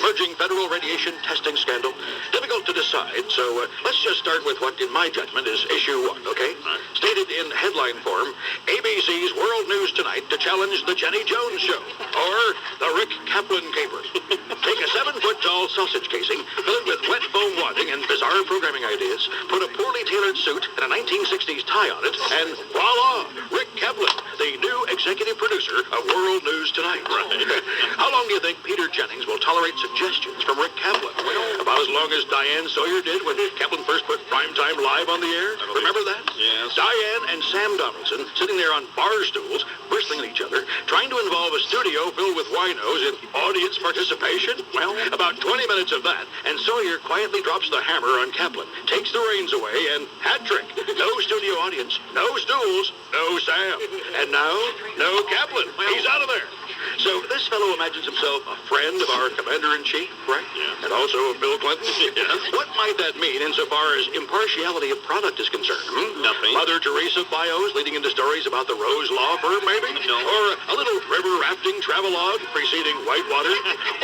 emerging federal radiation testing scandal. Difficult to decide, so let's just start with what, in my judgment, is issue 1, okay? Stated in headline form, ABC's World News Tonight to challenge the Jenny Jones Show, or the Rick Kaplan caper. Take a 7-foot-tall sausage casing, fill it with wet foam wadding and bizarre programming ideas, put a poorly tailored suit and a 1960s tie on it, and voila, Rick Kaplan, the new executive producer of World News Tonight. How long do you think Peter Jennings will tolerate suggestions from Rick Kaplan? About as long as Diane Sawyer did when Kaplan first put Primetime Live on the air. Remember that? Yes. Diane and Sam Donaldson sitting there on bar stools, bristling at each other, trying to involve a studio filled with winos in audience participation. Well, about 20 minutes of that, and Sawyer quietly drops the hammer on Kaplan, takes the reins away, and hat trick. No studio audience, no stools, no Sam. And now, no Kaplan. He's out of there. So this fellow imagines himself a friend of our commander-in-chief, right? Yeah. And also of Bill Clinton. What might that mean insofar as impartiality of product is concerned? Nothing. Mother Teresa bios leading into stories about the Rose Law Firm, maybe? No. Or a little river rafting travelogue preceding Whitewater?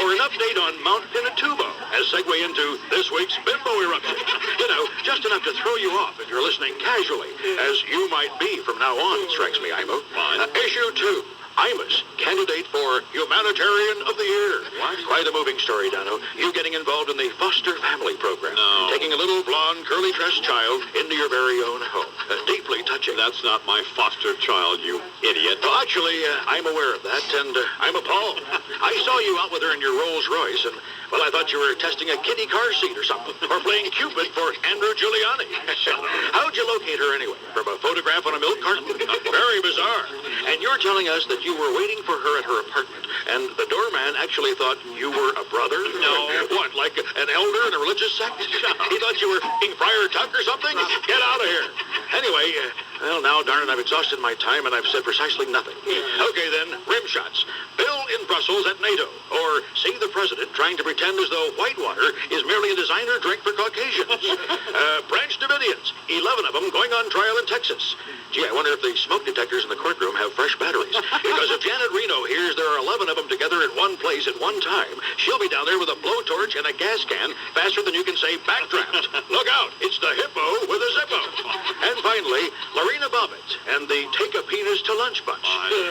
Or an update on Mount Pinatubo as segue into this week's bimbo eruption? You know, just enough to throw you off if you're listening casually, as you might be from now on, strikes me, Imo. Fine. Issue 2. Imus, candidate for Humanitarian of the Year. What? Quite a moving story, Dano. You getting involved in the foster family program. No. Taking a little blonde, curly-dressed child into your very own home. Deeply touching. That's not my foster child, you idiot. Well, actually, I'm aware of that, and I'm appalled. I saw you out with her in your Rolls Royce, and, well, I thought you were testing a kiddie car seat or something, or playing Cupid for Andrew Giuliani. How'd you locate her anyway? From a photograph on a milk carton? Very bizarre. And you're telling us that you were waiting for her at her apartment, and the doorman actually thought you were a brother? No. What, like an elder in a religious sect? He thought you were Friar Tuck or something? Get out of here. Anyway, well, now, darn it, I've exhausted my time, and I've said precisely nothing. Okay, then, rim shots. Bill in Brussels at NATO, or see the president trying to pretend as though Whitewater is merely a designer drink for Caucasians. Branch Davidians, 11 of them going on trial in Texas. Gee, I wonder if the smoke detectors in the courtroom have fresh batteries. Because if Janet Reno hears there are 11 of them together in one place at one time, she'll be down there with a blowtorch and a gas can faster than you can say backdraft. Look out, it's the hippo with a Zippo. And finally, Lorena Bobbitt and the Take a Penis to Lunch bunch.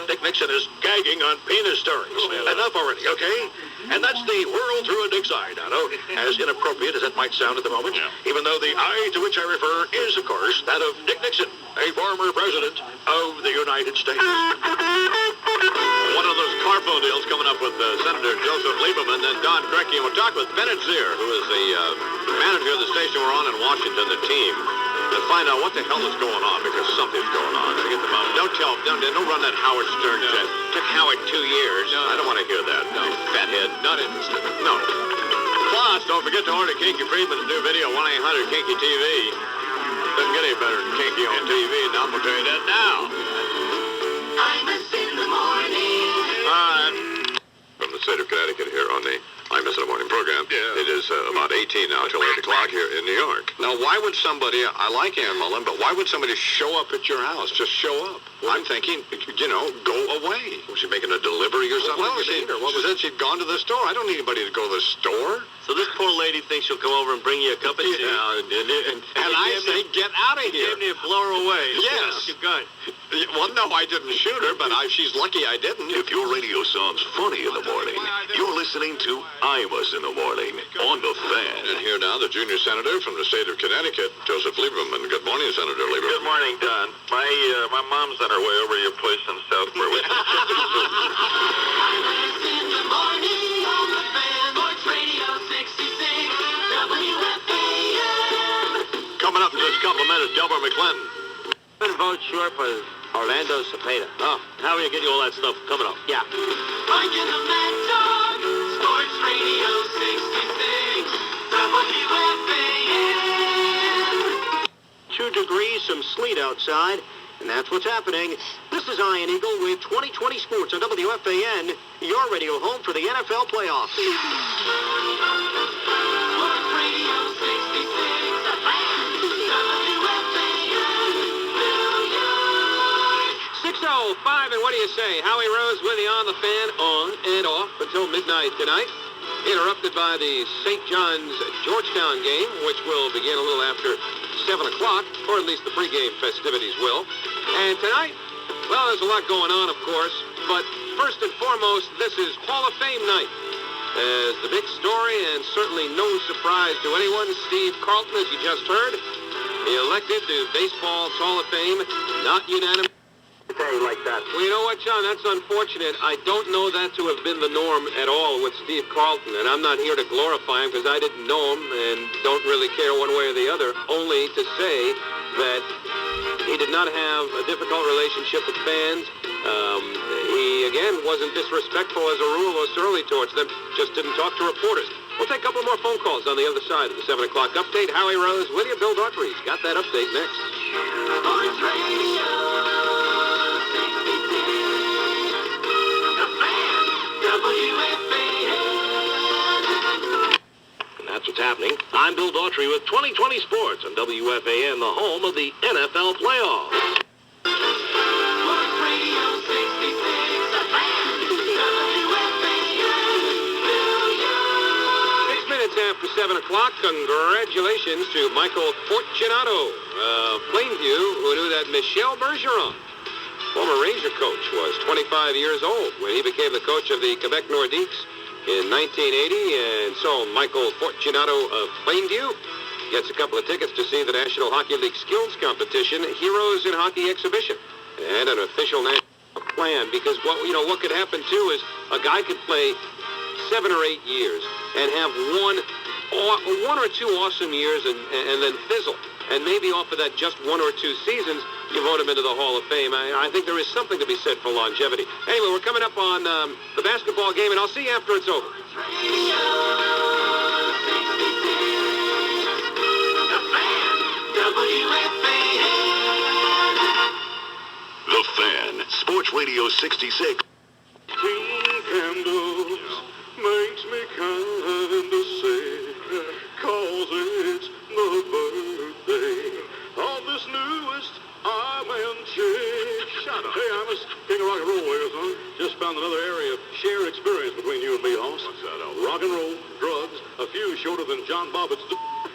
Dick Nixon is gagging on penis stories. Enough already, okay? And that's the world through a dick's eye, Dono, as inappropriate as that might sound at the moment, even though the eye to which I refer is, of course, that of Dick Nixon, a former president of the United States. One of those carpool deals coming up with Senator Joseph Lieberman and Don Krecky. And we'll talk with Bennett Zier, who is the manager of the station we're on in Washington, the team, and find out what the hell is going on, because something's going on. To get the moment. Don't run that Howard Stern jet. Took Howard 2 years. No, I don't want to hear that. No, fathead. Not interested. No. Plus, don't forget to order Kinky Friedman's new video, 1-800-KINKY-TV. Doesn't get any better than Kinky on TV, and I'm going to tell you that now. Imus in the morning. All right. From the state of Connecticut here on the Imus in the Morning program. Yeah. It is about 18 now till 8 o'clock here in New York. Now, why would somebody, I like Ann Mullen, but why would somebody show up at your house? Just show up. Well, I'm thinking, go away. Was she making a delivery or something? Well, she said she'd gone to the store. I don't need anybody to go to the store. So this poor lady thinks she'll come over and bring you a cup of tea. Yeah, and I say, get out of here. You gave me a blow her away. Yes. Your gun. Well, no, I didn't shoot her, but she's lucky I didn't. If your radio sounds funny in the morning, you're listening to Imus in the Morning on the Fan. And here now, the junior senator from the state of Connecticut, Joseph Lieberman. Good morning, Senator Lieberman. Good morning, Don. My mom's on her way over to your place in Salzberg. Imus in the morning on the Fan. Sports Radio 66 WFAN. Coming up in this compliment is Delbert McClendon. Vote short for Orlando Cepeda. Oh. How are you getting all that stuff coming up? Yeah. Mike and the Mad Dog. Sports Radio 66 WFAN. 2 degrees, some sleet outside, and that's what's happening. This is Ian Eagle with 2020 Sports on WFAN, your radio home for the NFL playoffs. Sports Radio 66 WFAN, New York. 6:05, and what do you say? Howie Rose with you on the Fan, on and off until midnight tonight. interrupted by the St. John's Georgetown game, which will begin a little after 7 o'clock, or at least the pregame festivities will. And tonight, well, there's a lot going on, of course, but first and foremost, this is Hall of Fame night. As the big story, and certainly no surprise to anyone, Steve Carlton, as you just heard, elected to baseball's Hall of Fame, not unanimous. Like that. Well, you know what, John? That's unfortunate. I don't know that to have been the norm at all with Steve Carlton, and I'm not here to glorify him because I didn't know him and don't really care one way or the other, only to say that he did not have a difficult relationship with fans. He, again, wasn't disrespectful as a rule or surly towards them, just didn't talk to reporters. We'll take a couple more phone calls on the other side of the 7 o'clock update. Howie Rose with you. Bill Daughtry's got that update next. Sports Radio 66. The Fan, WFAN. And that's what's happening. I'm Bill Daughtry with 2020 Sports on WFAN, the home of the NFL playoffs. Sports Radio 66. The Fan, WFAN. New York. 6 minutes after 7 o'clock, congratulations to Michael Fortunato of Plainview, who knew that Michel Bergeron, former Ranger coach, was 25 years old when he became the coach of the Quebec Nordiques in 1980. And so Michael Fortunato of Plainview gets a couple of tickets to see the National Hockey League skills competition, Heroes in Hockey exhibition, and an official national plan. Because what could happen too is a guy could play 7 or 8 years and have one or two awesome years and then fizzle. And maybe off of that just 1 or 2 seasons, you vote him into the Hall of Fame. I think there is something to be said for longevity. Anyway, we're coming up on the basketball game, and I'll see you after it's over. Radio 66. The Fan, WFAN. The Fan, Sports Radio 66. Candles makes me kinda sick, 'cause it's the birthday of this newest I'm chick. Shut up. Hey, Imus, king of rock and roll here, son. Just found another area of shared experience between you and me, Hoss. What's that, Al? Rock and roll, drugs, a few shorter than John Bobbitt's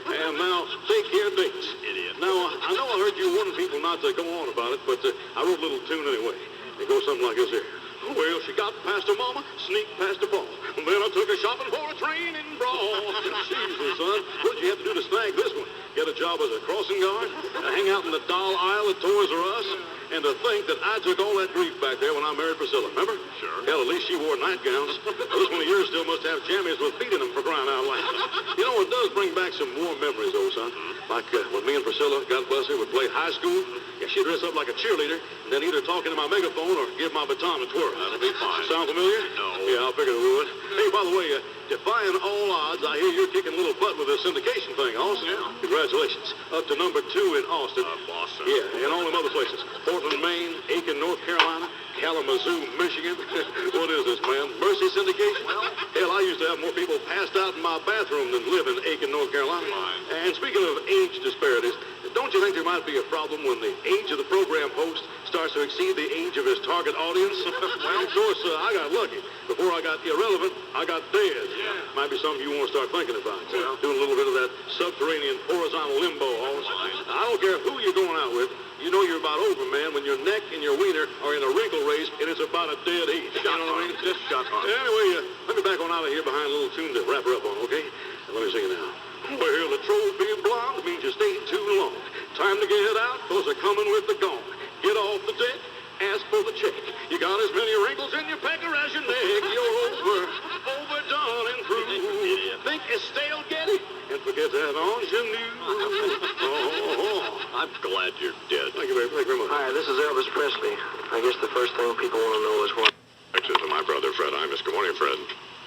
and now daycare dates. Idiot. Now, I know I heard you warning people not to go on about it, but I wrote a little tune anyway. It goes something like this here. Well, she got past her mama, sneaked past her ball. Then I took her shopping for a training bra. Jesus, son, what did you have to do to snag this one? Get a job as a crossing guard, hang out in the doll aisle at Toys R Us, and to think that I took all that grief back there when I married Priscilla, remember? Sure. Hell, at least she wore nightgowns. This one of yours still must have jammies with feet in them, for crying out loud. You know, it does bring back some warm memories, though, son. Like when me and Priscilla, God bless her, would play high school. Yeah, she'd dress up like a cheerleader, and then either talk into my megaphone or give my baton a twirl. That'll be fine. Sound familiar? No. Yeah, I figured it would. Hey, by the way, defying all odds, I hear you're kicking a little butt with this syndication thing, Austin. Yeah. Congratulations. Up to number 2 in Austin. Boston. Yeah, and all them other places. Portland, Maine, Aiken, North Carolina, Kalamazoo, Michigan. What is this, man? Mercy syndication? Hell, I used to have more people passed out in my bathroom than live in Aiken, North Carolina. And speaking of age disparities, don't you think there might be a problem when the age of the program host starts to exceed the age of his target audience? Well, of course, I got lucky. Before I got irrelevant, I got dead. Yeah. Might be something you want to start thinking about. Well. Doing a little bit of that subterranean horizontal limbo. I don't care who you're going out with. You know you're about over, man, when your neck and your wiener are in a wrinkle race and it's about a dead heat. You know what I mean? Just shut up. Anyway, let me back on out of here behind a little tune to wrap her up on, okay? Let me sing it now. Well, the troll being blonde means you stayed too long. Time to get out, 'cause they're coming with the gong. Get off the deck, ask for the check. You got as many wrinkles in your pecker as your neck. You're overdone and through. Think it's stale, get it, and forget that ingenue. I'm glad you're dead. Thank you very much. Hi, this is Elvis Presley. I guess the first thing people want to know is what. This is my brother, Fred Imus. Good morning, Fred.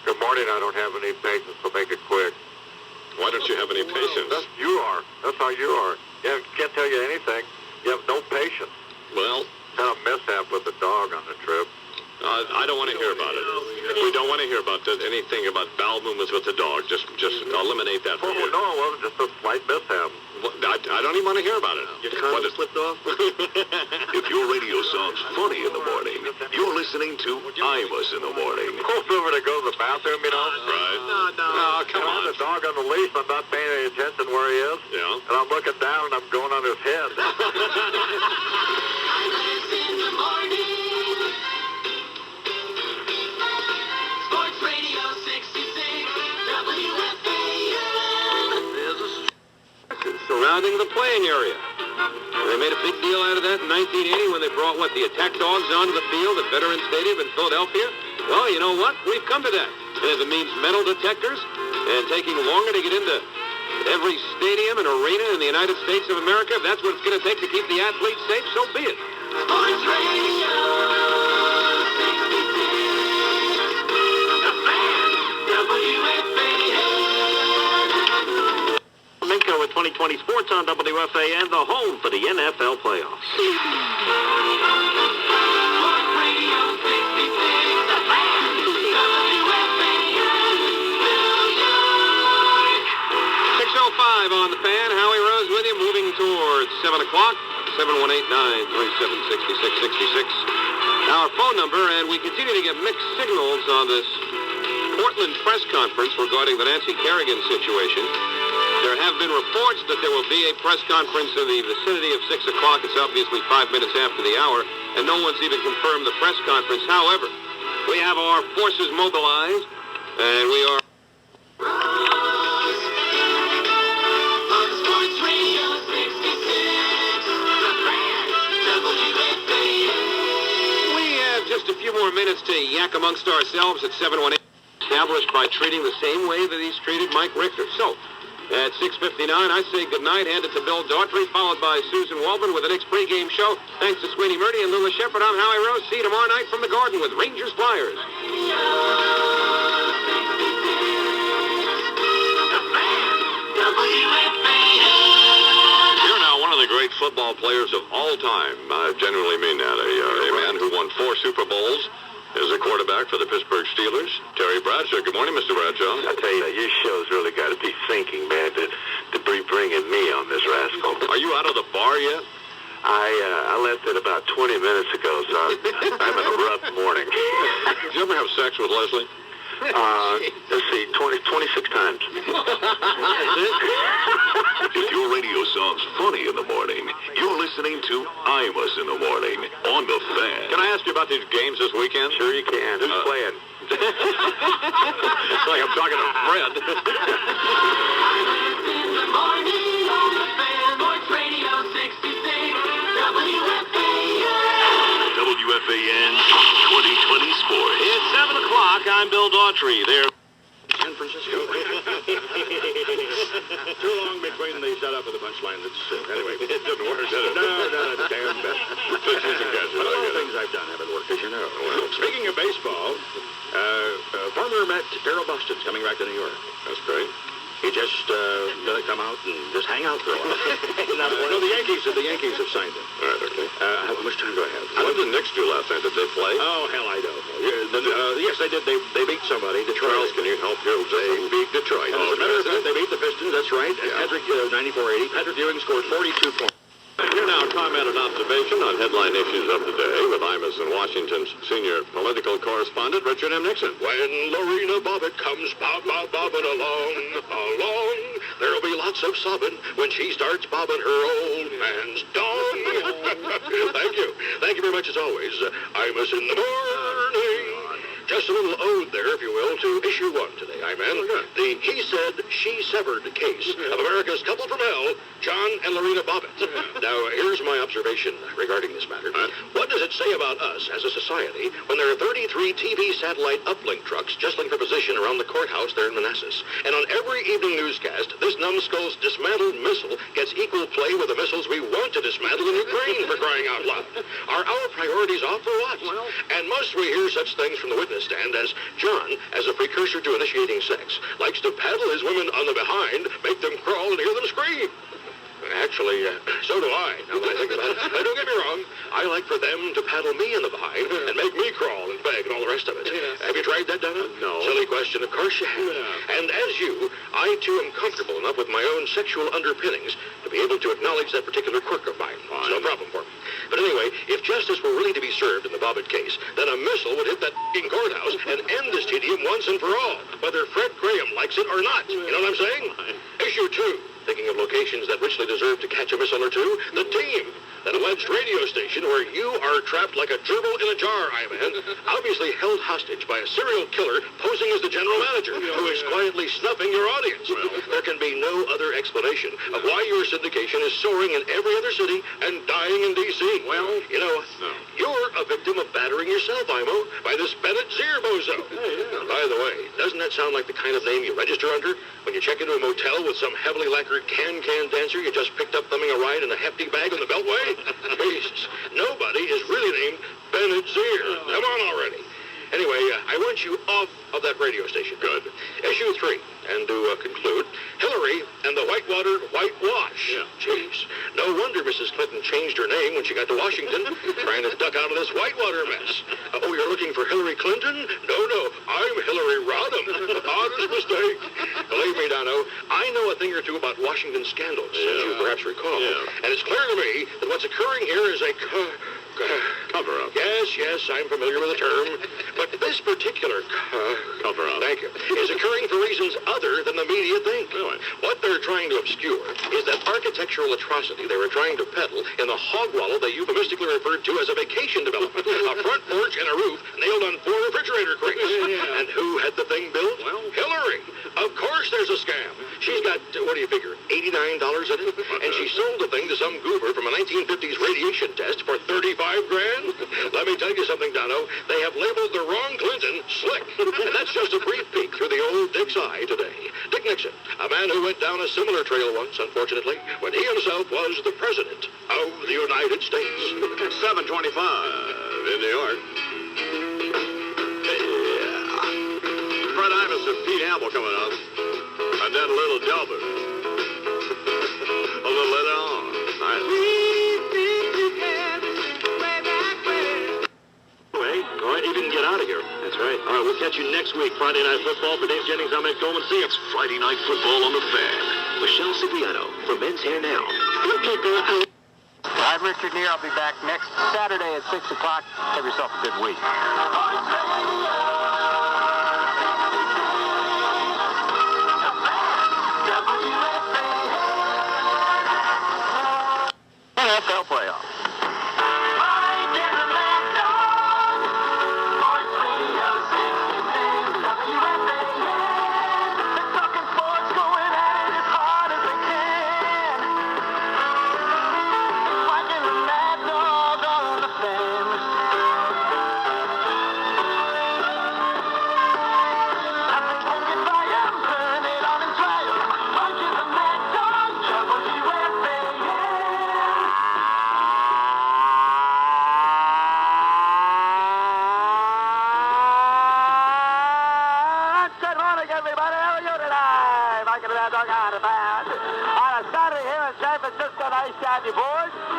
Good morning. I don't have any patience, so make it quick. Why don't you have any patience? You are. That's how you are. You can't tell you anything. You have no patience. Well, Had a mishap with the dog on the trip. I don't want to hear about it. We don't want to hear about anything about bowel movements with the dog. Just eliminate that from Oh, you. no, it wasn't just a slight mishap. I don't even want to hear about it. Your condom slipped off? If your radio sounds funny in the morning, you're listening to Imus in the morning. Go over to go to the bathroom, you know. Right. No, on the leash, I'm not paying any attention where he is. Yeah. And I'm looking down, and I'm going on his head. Imus in the morning. Sports Radio 66, WFAN. Surrounding the playing area. They made a big deal out of that in 1980 when they brought, the attack dogs onto the field at Veterans Stadium in Philadelphia. Well, you know what? We've come to that. And if it means metal detectors and taking longer to get into every stadium and arena in the United States of America, if that's what it's going to take to keep the athletes safe, so be it. Sports Radio 66, the fan, WFAN. Minko with 2020 Sports on WFAN, the home for the NFL playoffs. Sports Radio 66, the fan, WFAN, New York. 6:05 on the fan. Howie Rose with you, moving towards 7 o'clock. 718-937-6666. Our phone number, and we continue to get mixed signals on this Portland press conference regarding the Nancy Kerrigan situation. There have been reports that there will be a press conference in the vicinity of 6 o'clock. It's obviously 5 minutes after the hour, and no one's even confirmed the press conference. However, we have our forces mobilized, and we are... On Sports Radio 66, the fan, WFAN. We have just a few more minutes to yak amongst ourselves at 718, established by treating the same way that he's treated Mike Richter. So, at 6:59, I say goodnight, hand it to Bill Daughtry, followed by Susan Walbin with the next pregame show. Thanks to Sweeney Murdy and Lula Shepherd, I'm Howie Rose. See you tomorrow night from the Garden with Rangers Flyers. The fan, WFAN. You're now one of the great football players of all time. I genuinely mean that. A man who won 4 Super Bowls as a quarterback for the Pittsburgh Steelers. Terry Bradshaw. Good morning, Mr. Bradshaw. I tell you, your show's really got to be thinking, man, to be bringing me on this rascal. Are you out of the bar yet? I left it about 20 minutes ago, so I'm in a rough morning. Did you ever have sex with Leslie? Let's see, 26 times. If your radio sounds funny in the morning, you're listening to Imus in the morning on the fan. Can I ask you about these games this weekend? Sure you can. Who's playing? It's like I'm talking to Fred. In the morning on the fan, Sports Radio 66, WFAN. WFAN 2020 Sports. It's 7 o'clock. I'm Bill Daughtry. There. San Francisco. Too long between the setup and the punchline. Anyway. It didn't work, did it? No, damn bad. But all the things I've done haven't worked, as you know. Well, speaking of baseball, former Met Darrell Boston's coming back to New York. That's great. He just gonna come out and just hang out for a while. No, the Yankees have signed him. All right, okay. How much time do I have? How did the Knicks do last night? Did they play? Oh, hell, I don't know. Yes, they did. They beat somebody. Detroit. Charles, can you help here? They beat Detroit. Oh, As a matter of okay. fact, they beat the Pistons. That's right. Yeah. Patrick, 94-80. Patrick Ewing scored 42 points. Here now, comment and observation on headline issues of the day with Imus and Washington's senior political correspondent, Richard M. Nixon. When Lorena Bobbitt comes bobbing along, there'll be lots of sobbing when she starts bobbing her old man's dong. Thank you. Thank you very much, as always. Imus in the morning. Just a little ode there, if you will, to issue 1 today, Iman. The he said, she severed case of America's couple from hell, John and Lorena Bobbitt. Now, here's my observation regarding this matter. What does it say about us as a society when there are 33 TV satellite uplink trucks jostling for position around the courthouse there in Manassas? And on every evening newscast, this numbskull's dismantled missile gets equal play with the missiles we want to dismantle in Ukraine, for crying out loud. Are our priorities off for what? And must we hear such things from the witness stand as John, as a precursor to initiating sex, likes to paddle his women on the behind, make them crawl and hear them scream? Actually, so do I, now that I think about it. Don't get me wrong, I like for them to paddle me in the behind and make me crawl and beg and all the rest of it. Have you tried that, Donna? No. Silly question. Of course you have. And as you, I too am comfortable enough with my own sexual underpinnings to be able to acknowledge that particular quirk of mine. It's no problem for me. But anyway, if justice were really to be served in the Bobbitt case, then a missile would hit that f***ing courthouse and end this tedium once and for all, whether Fred Graham likes it or not. You know what I'm saying? Issue 2. Thinking of locations that richly deserve to catch a missile or two, the team. That alleged radio station where you are trapped like a gerbil in a jar, I-Man, obviously held hostage by a serial killer posing as the general manager, who is quietly snuffing your audience. There can be no other explanation of why your syndication is soaring in every other city and dying in D.C. Well, you know, you're a victim of battering yourself, Imo, by this Bennett Zier bozo. By the way, doesn't that sound like the kind of name you register under when you check into a motel with some heavily lacquered can-can dancer you just picked up thumbing a ride in a hefty bag on the Beltway? Jesus, nobody is really named Bennett Zier. Come on already. Anyway, I want you off of that radio station. Good. Issue 3. And to conclude, Hillary and the Whitewater Whitewash. Yeah. Jeez. No wonder Mrs. Clinton changed her name when she got to Washington, trying to duck out of this Whitewater mess. Oh, you're looking for Hillary Clinton? No, I'm Hillary Rodham. Honest mistake. Believe me, Dono, I know a thing or two about Washington scandals, as you perhaps recall. Yeah. And it's clear to me that what's occurring here is a cover-up. Yes, I'm familiar with the term. But this particular Cover-up. Thank you. Is occurring for reasons other than the media think. Really? What they're trying to obscure is that architectural atrocity they were trying to peddle in the hog wallow they euphemistically referred to as a vacation development. A front porch and a roof nailed on 4 refrigerator crates. And who had the thing built? Well, Hillary. Of course there's a scam. She's got, what do you figure, $89 in it? And she sold the thing to some goober from a 1950s radiation test for $35 grand? Let me tell you something, Dono. They have labeled the wrong Clinton slick. And that's just a brief peek through the old Dick's eye today. Dick Nixon, a man who went down a similar trail once, unfortunately, when he himself was the president of the United States. 7:25 in New York. Fred Imus and Pete Hamill coming up. And then a little Delbert. A little later on. Nice. All right, you didn't get out of here. That's right. All right, we'll catch you next week. Friday Night Football. For Dave Jennings, I'm Ed Coleman. See you. It's Friday Night Football on the Fan. Michelle Cipriano for Men's Hair Now. I'm Richard Neer. I'll be back next Saturday at 6 o'clock. Have yourself a good week. NFL playoff.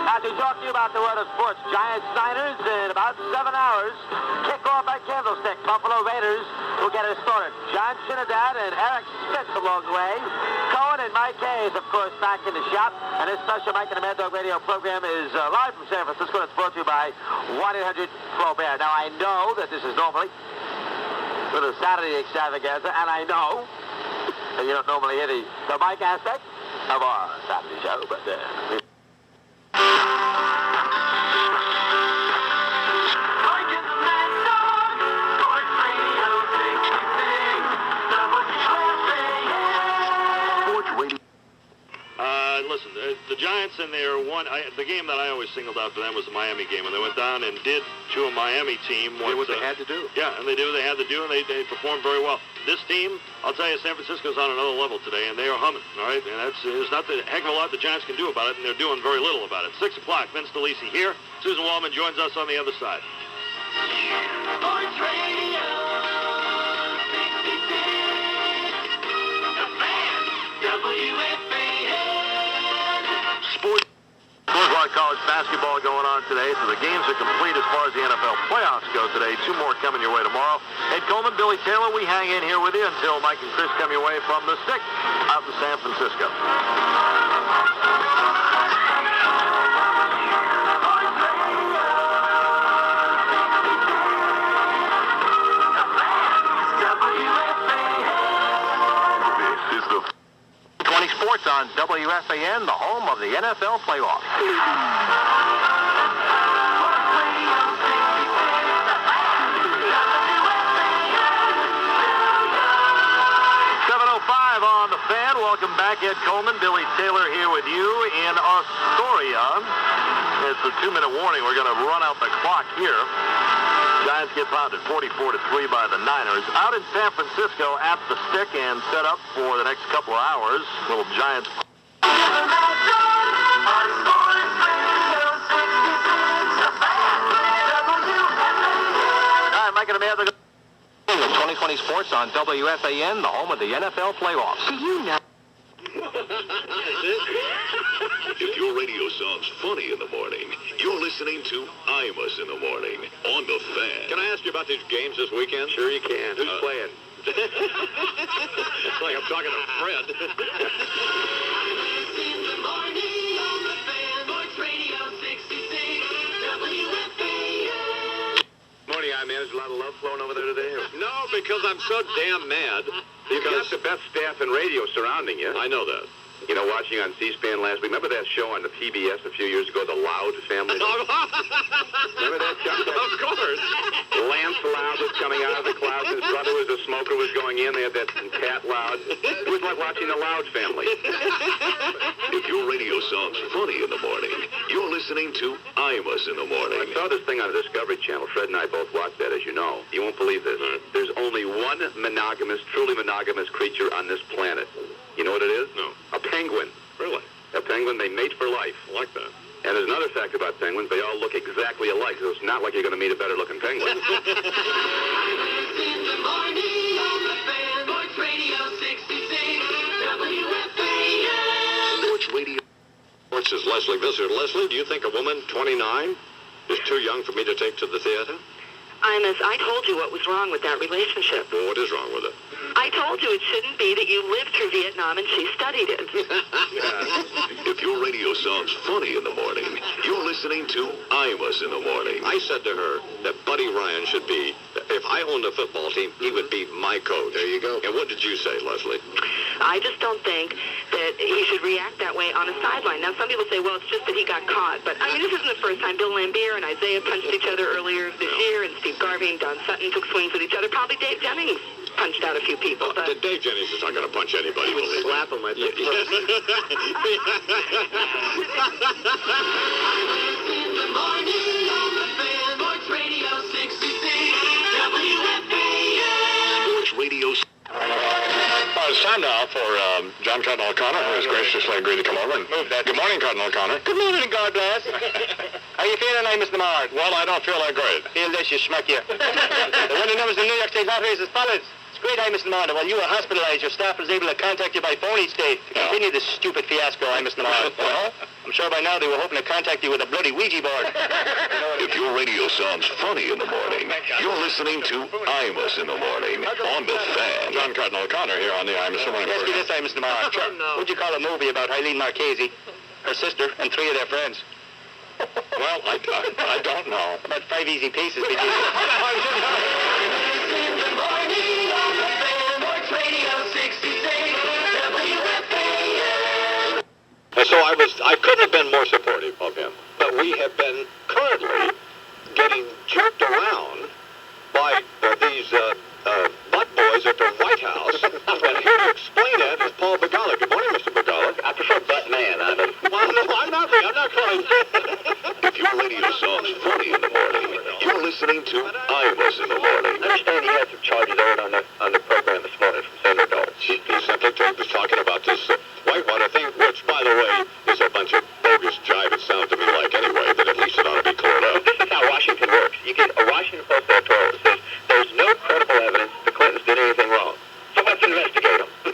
As we talk to you about the world of sports, Giants Niners in about 7 hours. Kick off at Candlestick. Buffalo Raiders will get it started. John Trinidad and Eric Smith along the way. Cohen and Mike Hayes, of course, back in the shop. And this special Mike and the Mad Dog radio program is live from San Francisco. It's brought to you by 1-800-FLOBEAR. Now, I know that this is normally a little Saturday extravaganza, and I know that you don't normally hear the Mike aspect of our Saturday show, but Listen, the Giants in their the game that I always singled out for them was the Miami game, and they went down and did to a Miami team what they had to do. Yeah, and they did what they had to do, and they performed very well. This team, I'll tell you, San Francisco's on another level today, and they are humming, all right? And there's not the heck of a lot the Giants can do about it, and they're doing very little about it. 6 o'clock, Vince DeLisi here. Susan Wallman joins us on the other side. Sports Radio 66. The Fan. WFAN. Boardwalk College basketball. basketball going on today, so the games are complete as far as the NFL playoffs go today. 2 more coming your way tomorrow. Ed Coleman, Billy Taylor, we hang in here with you until Mike and Chris come your way from the stick out in San Francisco. This is the 20 Sports on WFAN, the home of the NFL playoffs. On the fan. Welcome back, Ed Coleman, Billy Taylor here with you in Astoria. It's a 2-minute warning. We're going to run out the clock here. Giants get pounded 44-3 by the Niners. Out in San Francisco at the stick and set up for the next couple of hours. Little Giants. All right, Mike and Amanda. 2020 Sports on WFAN, the home of the NFL playoffs. Do you know? If your radio sounds funny in the morning, you're listening to Imus in the morning on the Fan. Can I ask you about these games this weekend? Sure you can. Who's playing? It's like I'm talking to Fred. In the morning on the Fan, Sports Radio 66, WFAN. Morning, I managed a lot of love flowing over there today. No, because I'm so damn mad. You've got the best staff in radio surrounding you. I know that. You know, watching on C-SPAN last week. Remember that show on the PBS a few years ago, The Loud Family? Remember that, Chuck? Of course. Lance Loud was coming out of the clouds. His brother was a smoker, was going in. They had that Pat Loud. It was like watching The Loud Family. If your radio sounds funny in the morning, you're listening to Imus in the morning. I saw this thing on the Discovery Channel. Fred and I both watched that, as you know. You won't believe this. There's only one truly monogamous creature on this planet. You know what it is? No. A penguin. Really? A penguin, they mate for life. I like that. And there's another fact about penguins. They all look exactly alike, so it's not like you're going to meet a better-looking penguin. In the morning on the Fan, Sports Radio 66, WFAN. Sports radio. Sports is Leslie Visitor. Leslie, do you think a woman 29 is too young for me to take to the theater? Imus, I told you what was wrong with that relationship. Well, what is wrong with it? I told you it shouldn't be that you lived through Vietnam and she studied it. If your radio sounds funny in the morning, you're listening to Imus in the morning. I said to her that Buddy Ryan should be, if I owned a football team, he would be my coach. There you go. And what did you say, Leslie? I just don't think that he should react that way on a sideline. Now, some people say, well, it's just that he got caught. But, I mean, this isn't the first time. Bill Lambier and Isaiah punched each other earlier this year, and Steve Garvey and Don Sutton took swings at each other. Probably Dave Jennings punched out a few people. But Dave Jennings is not going to punch anybody. He would slap him, I think. In the morning on the Fan, Sports Radio 66, WFAN. Sports radio. It's time now for John Cardinal O'Connor, who has graciously agreed to come over and move that. Good morning, Cardinal O'Connor. Good morning, God bless. How you feeling, Mr. Lamar? Well, I don't feel that great. Feel this, you schmuck you. The winning numbers in New York State Lottery is as follows. It's great, Mr. Lamar. While you were hospitalized, your staff was able to contact you by phone each day to continue this stupid fiasco, Mr. Lamar. Well, I'm sure by now they were hoping to contact you with a bloody Ouija board. If your radio sounds funny in the morning, you're listening to Imus in the morning on the Fan. John Cardinal O'Connor here on the Imus in the morning. Ask you this, Mr. Lamar. Sure. What'd you call a movie about Eileen Marchese, her sister, and 3 of their friends? Well, I don't know. About 5 easy pieces. Did you? In the morning on the Fan, Sports Radio 66, WFAN. So I couldn't have been more supportive of him. But we have been currently getting jerked around by these butt boys at the White House. And here to explain it is Paul Begala. Good morning, Mr. Begala. I prefer butt man. Well, no, I'm not calling. If your radio sounds funny in the morning, you're listening to Imus in the morning. I understand he had some charges aired on the program this morning from Senator Dole. He simply was talking about this Whitewater thing, which, by the way, is a bunch of bogus jive. It sounds to me like anyway, that at least it ought to be cleared up. This is how Washington works. You get a Washington Post editorial that says there's no credible evidence the Clintons did anything wrong. So let's investigate them. In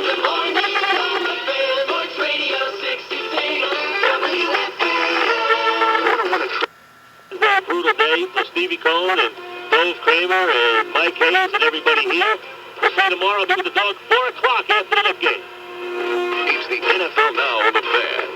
the morning on the Fan, Sports Radio 66, me tomorrow. I'll be with the dog 4 o'clock after the game. It's the NFL Now on the Fan.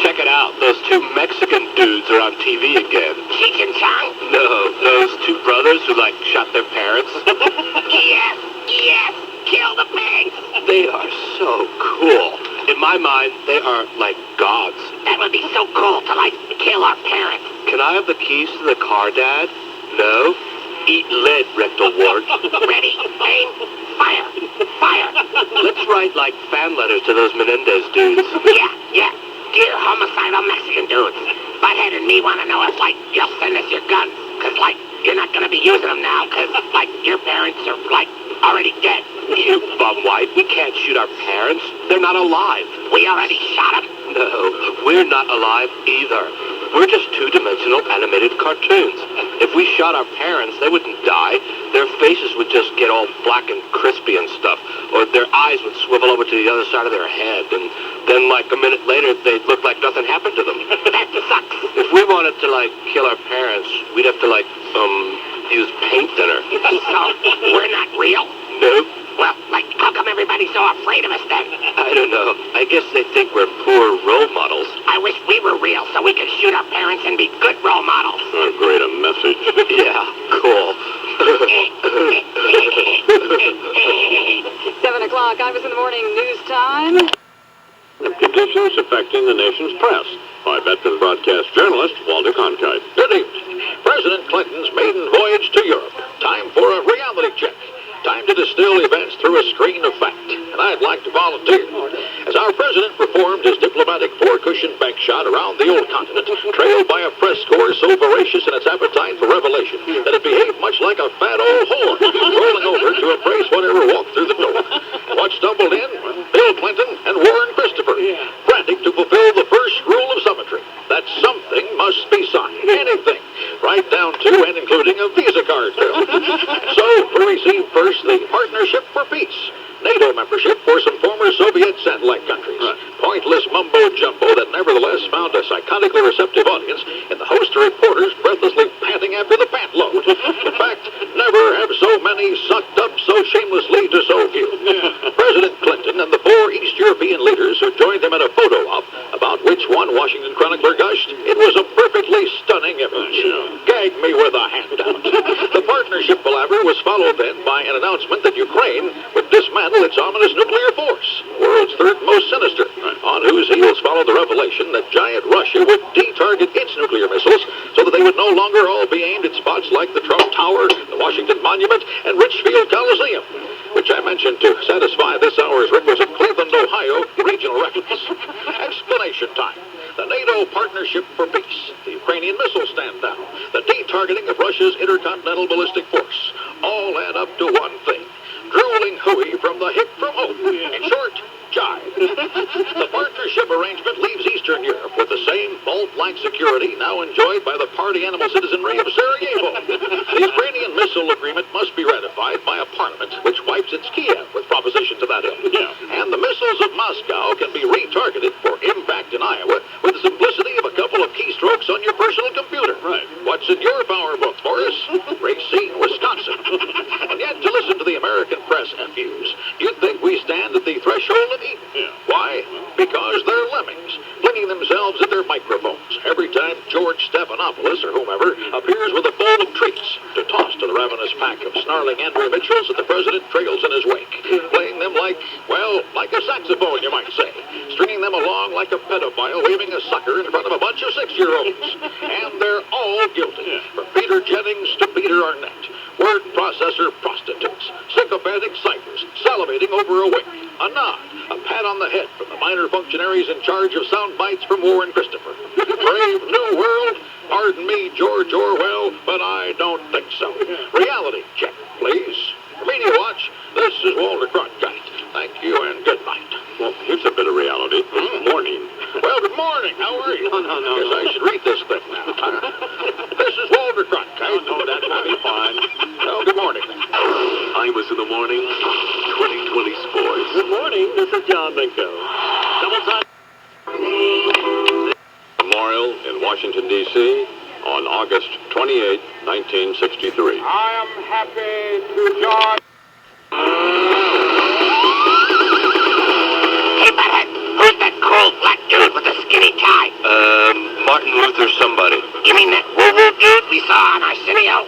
Check it out. Those 2 Mexican dudes are on TV again. Cheech and Chong? No, those 2 brothers who, shot their parents. Yes! Yes! Kill the pigs! They are so cool. In my mind, they are like gods. That would be so cool to, kill our parents. Can I have the keys to the car, Dad? No? Eat lead, rectal wart. Ready, aim, fire, fire. Let's write, fan letters to those Menendez dudes. Yeah. Dear homicidal Mexican dudes, Butthead and me want to know if, you'll send us your guns. Because, you're not going to be using them now because, your parents are, already dead. You bumwhite, we can't shoot our parents. They're not alive. We already shot them. No, we're not alive either. We're just 2-dimensional animated cartoons. If we shot our parents, they wouldn't die. Their faces would just get all black and crispy and stuff. Or their eyes would swivel over to the other side of their head. And then, a minute later, they'd look like nothing happened to them. That sucks. If we wanted to, kill our parents, we'd have to, use paint thinner. So, we're not real? Nope. Well, how come everybody's so afraid of us then? I don't know. I guess they think we're poor role models. I wish we were real so we could shoot our parents and be good role models. Oh, great a message. Yeah, cool. 7 o'clock, I was in the morning news time. Conditions affecting the nation's press by veteran broadcast journalist Walter Cronkite. Good evening. President Clinton's maiden voyage to Europe. Time for a reality check. Time to distill events through a screen of fact. And I'd like to volunteer. As our president performed his diplomatic 4-cushion bank shot around the old continent, trailed by a press corps so voracious in its appetite for revelation that it behaved much like a fat old whore, rolling over to embrace whatever walked through the door. What stumbled in? Bill Clinton and Warren Christopher, frantic to fulfill the first rule of symmetry, that something must be signed. Anything. Right down to and including a Visa card bill. So, we received first the Partnership for Peace, NATO membership for some former Soviet satellite countries. Pointless mumbo-jumbo that nevertheless found a psychotically receptive audience in the host of reporters breathlessly panting after the pant load. In fact, never have so many sucked up so shamelessly to so few. President Clinton and the 4 East European leaders who joined him in a photo op, about which one Washington chronicler gushed, it was a perfectly stunning image. Gag me with a handout. The partnership palaver was followed then by an announcement that Ukraine would dismantle its ominous nuclear force, world's 3rd most sinister, on whose heels followed the revelation that giant Russia would de-target its nuclear missiles so that they would no longer all be aimed at spots like the Trump Tower, the Washington Monument, and Richfield Coliseum, which I mentioned to satisfy this hour's requisite Cleveland, Ohio regional reference. Explanation time. The NATO Partnership for Peace, the Ukrainian missile stand-down, the de-targeting of Russia's intercontinental ballistic force, all add up to one thing. Drooling hooey from the hip from home. In short, jive. The partnership arrangement leaves Eastern Europe with the same vault-like security now enjoyed by the party animal citizenry of Sarajevo. The Ukrainian missile agreement must be ratified by a parliament which wipes its Kiev with proposition to that end. And the missiles of Moscow can be retargeted for impact in Iowa with the simplicity of a couple of keystrokes on your personal computer. What's in your power book, Boris? Racine, Wisconsin. And yet, to listen to the American press FUs, you'd think we stand at the threshold of Eden. Why? Because they're lemmings, flinging themselves at their microphones every time George Stephanopoulos or whomever appears with a bowl of treats to toss to the ravenous pack of snarling Andrea Mitchells that the president trails in his wake, playing them like a saxophone, you might say, stringing them along like a pedophile waving a sucker in front of a bunch of 6-year-olds. And they're all guilty, from Peter Jennings to Peter Arnett, word processor prostitutes, sycophantic ciphers, salivating over a wink, a nod, a pat on the head from the minor functionaries in charge of sound bites from Warren Christopher. Brave new world, Pardon me, George Orwell, but I don't think so. Reality check, please. Media Watch, this is Walter Cronkite. Thank you and good night. Well, here's a bit of reality. Morning. Well, good morning. How are you? No. Guess I should read this clip now. This is Walter Cronkite. No, that'll be fine. Well, good morning. Imus in the morning, 2020 sports. Good morning. This is John Minko. Double time. Memorial in Washington, D.C. on August 28, 1963. I am happy to join. Hey, Butthead, who's that cool black dude with the skinny tie? Martin Luther somebody. You mean that woo-woo dude we saw on Arsenio?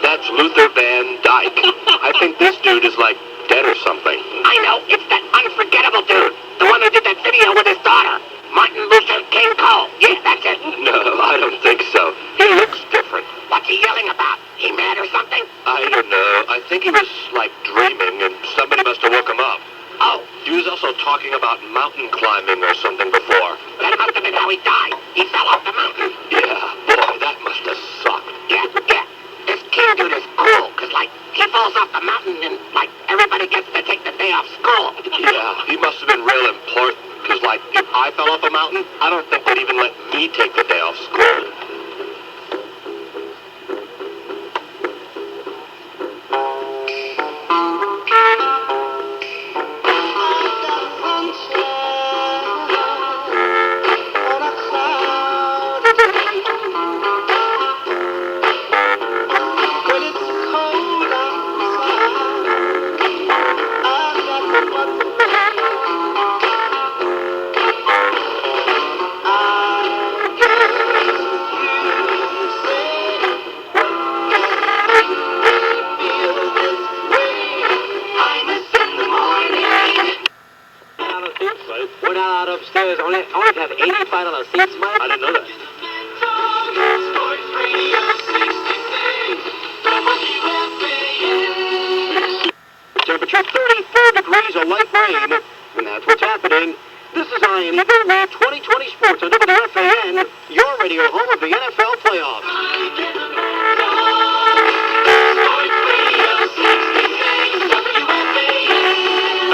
That's Luther Van Dyke. I think this dude is like dead or something. I know, it's that unforgettable dude. The one who did that video with his daughter. Martin Luther King Cole. Yeah, that's it. No, I don't think so. He looks different. What's he yelling about? He mad or something? I don't know. I think he was like dreaming and somebody must have woke him up. Oh, He was also talking about mountain climbing or something before. that must have been how he died. He fell off the mountain. Yeah, boy, that must have sucked. Yeah. This King dude is cool, because, like, he falls off the mountain and, like, everybody gets to take the day off school. Yeah, he must have been real important. Because, like, if I fell off a mountain, I don't think they'd even let me take the day off school. We're not out upstairs. Only have $85 seats, Mike. I didn't know that. Sports Radio 66. WFAN. Temperature 34 degrees, a light rain, and that's what's happening. This is I&E 2020 Sports on WFAN, your radio home of the NFL playoffs. Sports Radio 66. WFAN.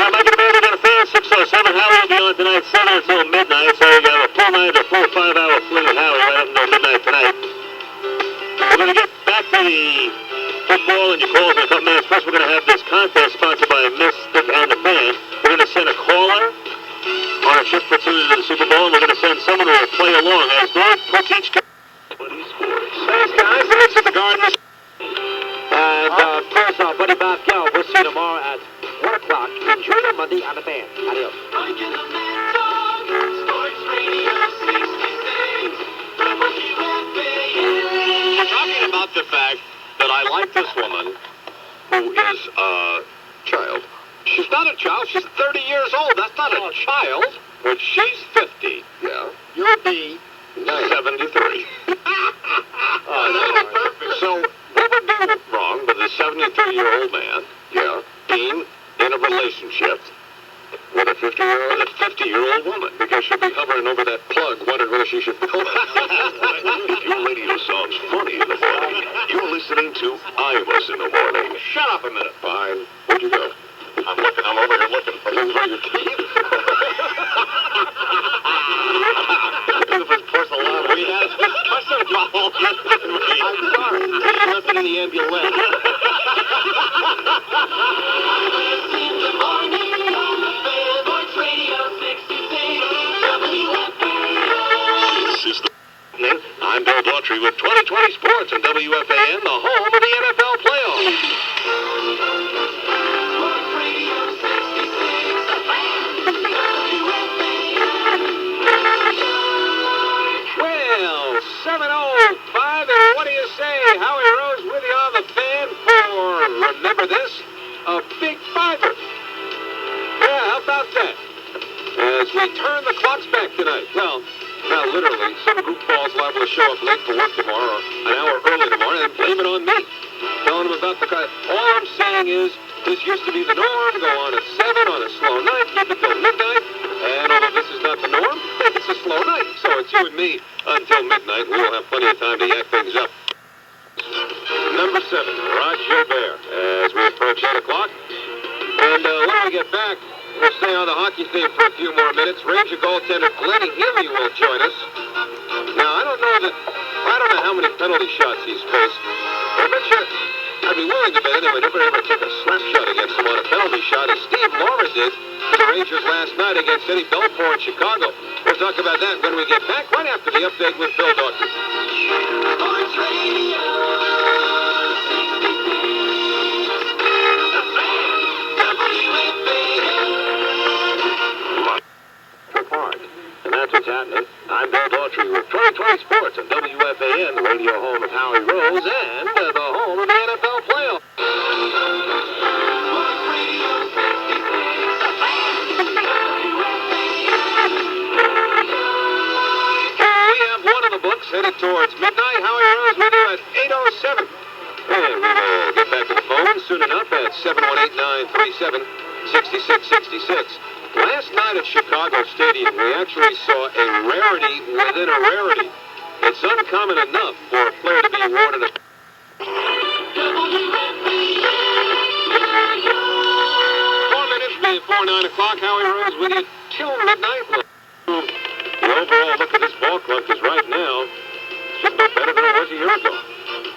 Mike and Amanda got a fan 607. Howie will be on tonight, 7 until midnight, so you got a full night, a full 5-hour fling with Howie right up until midnight tonight. We're going to get back to the football and your calls in a couple minutes. First, we're going to have this contest sponsored by Mystic and the Fan. We're going to send a caller on a trip for two to the Super Bowl, and we're going to send someone who will play along as North puts each. Thanks, guys. Thanks at the Garden. And, of course, our buddy Bob Gelb. We'll see you tomorrow at 1 o'clock. Enjoy your Monday on the Fan. Adios. Mike and the Mad Dog. Sports Radio 66. WFAN. We're talking about the fact that I like this woman who is a child. She's not a child. She's 30 years old. That's not a child. When she's 50, yeah, you'll be 73. So what would be wrong with a 73-year-old man, yeah, being in a relationship with a 50-year-old woman? Because she'll be hovering over that plug, wondering where she should go. If your radio song's funny in the morning, you're listening to Imus in the morning. Shut up a minute. Fine. Where'd you go? I'm over here looking for your teeth. It was porcelain. We had a discussion about all this. I'm sorry. You left it in the ambulance. The morning on the Fan. Sports Radio 66. WFAN. This is the I'm Bill Daughtry with 2020 Sports on WFAN, the home of the NFL playoffs. Sports Radio 66. Well, 7:05, and what do you say? Howie Rose with you on the Fan for, remember this, a big fiver. Yeah, how about that? As we turn the clocks back tonight. Well, not literally. Some goofballs liable to show up late for work tomorrow, or an hour early tomorrow, and blame it on me. Telling them about the cut. All I'm saying is, this used to be the norm. Go on at 7 on a slow night, keep it till midnight. And although this is not the norm, it's a slow night. So it's you and me until midnight. We will have plenty of time to yak things up. Number 7, Roger Bear, as we approach 8 o'clock. And when we get back, we'll stay on the hockey theme for a few more minutes. Ranger goaltender Lenny Healy will join us. Now, I don't know how many penalty shots he's faced. I bet you, I'd be willing to bet anyway, nobody ever took a slap shot against him on a penalty shot, as Steve Laura did for the Rangers last night against Eddie Belfour in Chicago. We'll talk about that when we get back, right after the update with Bill Daughtry. Sports Radio 66, Park. And that's what's happening. I'm Bill Daughtry with 2020 Sports on WFAN, the radio home of Howie Rose and the home of the NFL playoff. We have one of the books headed towards midnight. Howie Rose with you at 8:07. And we will get back to the phone soon enough at 718-937-6666. Last night at Chicago Stadium, we actually saw a rarity within a rarity. It's uncommon enough for a player to be awarded a... 4 minutes before 9 o'clock, Howie Rose with you till midnight. The overall look at this ball club is right now just no better than it was a year ago.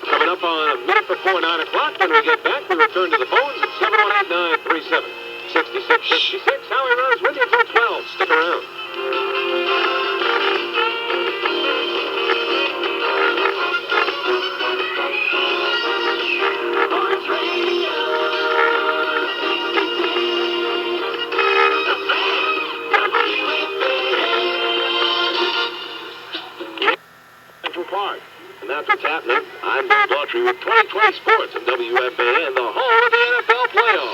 Coming up on a minute before 9 o'clock, when we get back, we return to the phones at 718-937-6666. Howie Rose with you till 12. Stick around. Sports Radio 66, Central Park. And that's what's happening. I'm Bill Daughtry with 2020 Sports on WFAN, the home of the NFL playoffs.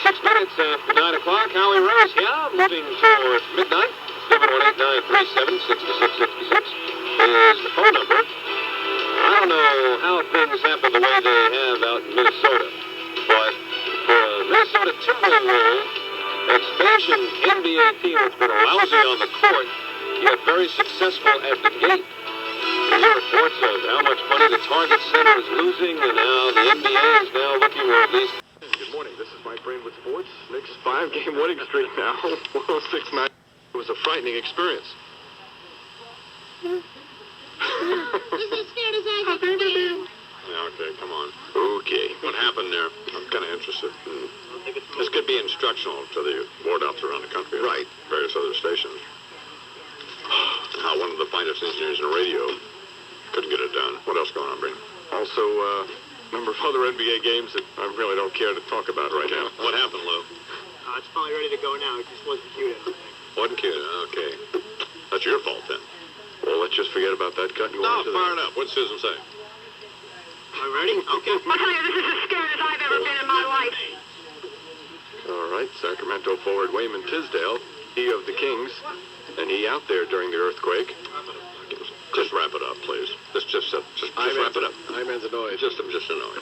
6 minutes after 9 o'clock, Howie Rose here, moving towards midnight. 718-937-6666 is the phone number. I don't know how things happen the way they have out in Minnesota, but for a Minnesota Timberwolves expansion NBA team that's been lousy on the court, yet very successful at the gate. These are reports of how much money the Target Center is losing and how the NBA is now looking at least... Good morning. This is Mike Brain with sports. Knicks 5-game winning streak now. 106-9. It was a frightening experience. This is scared as I can be. Yeah, okay, come on. Okay. What happened there? I'm kind of interested. This could be instructional to the boardouts around the country. Right. Various other stations. How one of the finest engineers in radio couldn't get it done. What else going on, Brain? Also, a number of other NBA games that I really don't care to talk about right now. What happened, Lou? It's finally ready to go now. It just wasn't cute. Wasn't cute. Okay. That's your fault, then. Well, let's just forget about that cut and go No, on to fire that. it up. What's Susan say? Are you ready? Okay. I'll tell you, this is as scared as I've ever been in my life. All right, Sacramento forward Wayman Tisdale, he of the Kings, and he out there during the earthquake. Just wrap it up, please. Just wrap it up. I'm annoyed. I'm just annoyed.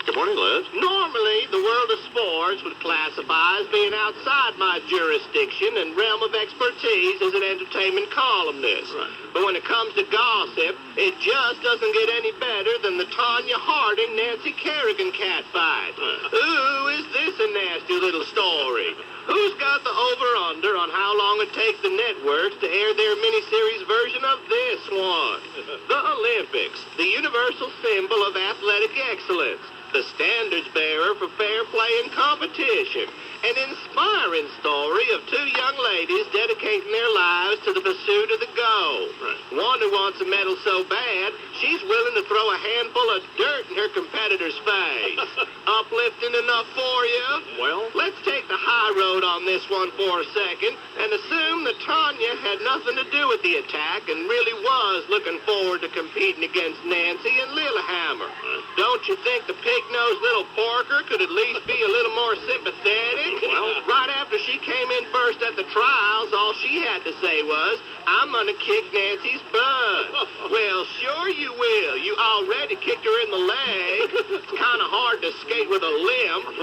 Good morning, Liz. Normally, the world of sports would classify as being outside my jurisdiction and realm of expertise as an entertainment columnist. Right. But when it comes to gossip, it just doesn't get any better than the Tanya Harding-Nancy Kerrigan catfight. Right. Ooh, is this a nasty little story? Who's got the over-under on how long it takes the networks to air their miniseries version of this one? The Olympics, the universal symbol of athletic excellence, the standards bearer for fair play and competition. An inspiring story of two young ladies dedicating their lives to the pursuit of the goal. Right. One who wants a medal so bad, she's willing to throw a handful of dirt in her competitor's face. Uplifting enough for you? Well? Let's take the high road on this one for a second and assume that Tanya had nothing to do with the attack and really was looking forward to competing against Nancy and Lillehammer. Don't Don't you think the pig-nosed little porker could at least be a little more sympathetic? Well, right after she came in first at the trials, all she had to say was, I'm gonna kick Nancy's butt. Well, sure you will. You already kicked her in the leg. It's kind of hard to skate with a limp.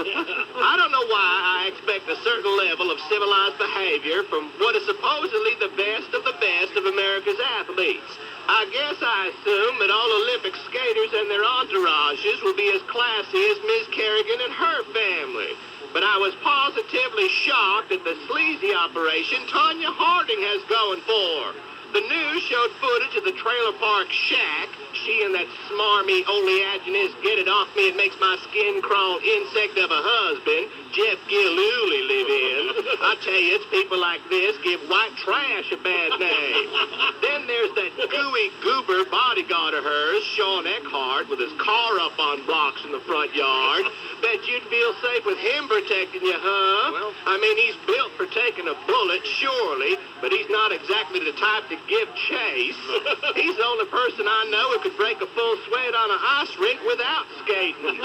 I don't know why I expect a certain level of civilized behavior from what is supposedly the best of America's athletes. I guess I assume that all Olympic skaters and their entourages will be as classy as Ms. Kerrigan and her family. But I was positively shocked at the sleazy operation Tanya Harding has going for. The news showed footage of the trailer park shack she and that smarmy oleaginous get-it-off-me, it makes my skin crawl insect of a husband, Jeff Gillooly, live in. I tell you, it's people like this give white trash a bad name. Then there's that gooey goober bodyguard of hers, Sean Eckhart, with his car up on blocks in the front yard. Bet you'd feel safe with him protecting you, huh? Well, I mean, he's built for taking a bullet, surely, but he's not exactly the type to give chase. He's the only person I know who could break a full sweat on an ice rink without skating.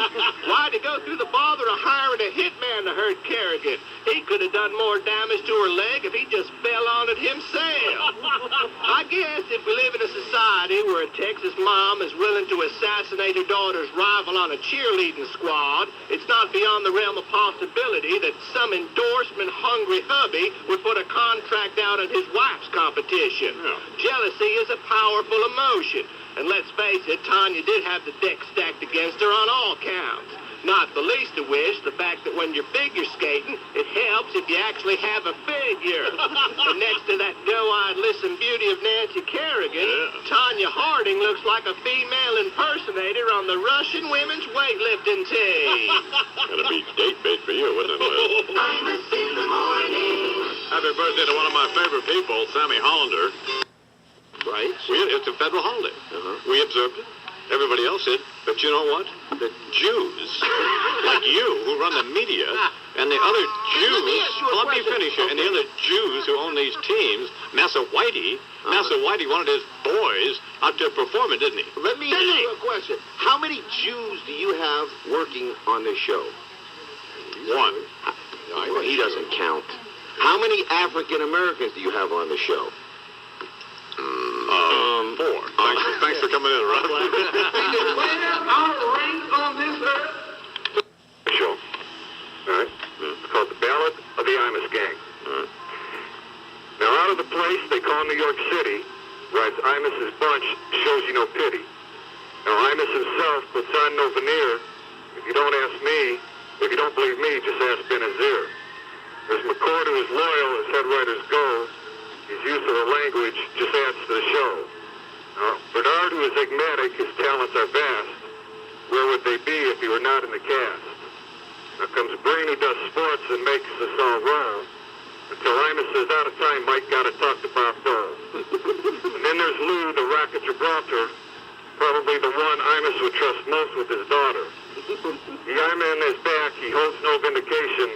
Why'd he go through the bother of hiring a hitman to hurt Kerrigan? He could have done more damage to her leg if he just fell on it himself. I guess if we live in a society where a Texas mom is willing to assassinate her daughter's rival on a cheerleading squad, it's not beyond the realm of possibility that some endorsement-hungry hubby would put a contract out on his wife's competition. Jealousy is a powerful emotion. And let's face it, Tanya did have the deck stacked against her on all counts. Not the least of which, the fact that when you're figure skating, it helps if you actually have a figure. And next to that doe-eyed listen beauty of Nancy Kerrigan, Tanya Harding looks like a female impersonator on the Russian women's weightlifting team. Gonna be date bait for you, wouldn't it, Liz? Imus in the morning. Happy birthday to one of my favorite people, Sammy Hollander. Right. It's a federal holiday. We observed it. Everybody else did. But you know what? The Jews, like you, who run the media, and the other Jews, let me finish here, and the other Jews who own these teams, Massa Whitey wanted his boys out there performing, didn't he? Let me ask you a question. How many Jews do you have working on this show? One. Well, he doesn't count. How many African Americans do you have on the show? Four. Thanks for coming in, Russ. Show. All right? It's called The Ballad of the Imus Gang. Now, out of the place they call New York City, rides Imus's bunch, shows you no pity. Now, Imus himself puts on no veneer. If you don't ask me, if you don't believe me, just ask Benazir. As McCord, who is loyal as head writers go, his use of the language just adds to the show. Now, Bernard, who is enigmatic, his talents are vast. Where would they be if he were not in the cast? Now comes Brain, who does sports and makes us all roll. Until Imus says, out of time, Mike gotta talk to Bob Dole. And then there's Lou, the rock at Gibraltar, probably the one Imus would trust most with his daughter. The Iman is back, he holds no vindication,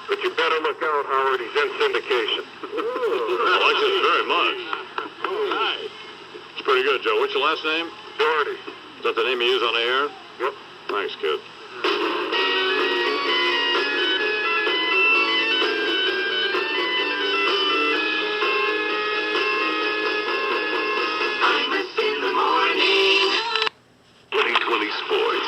but you better look out, Howard, he's in syndication. I like this very much. All right. It's pretty good, Joe. What's your last name? Doherty. Is that the name you use on the air? Yep. Thanks, kid. Imus in the morning. 2020 sports.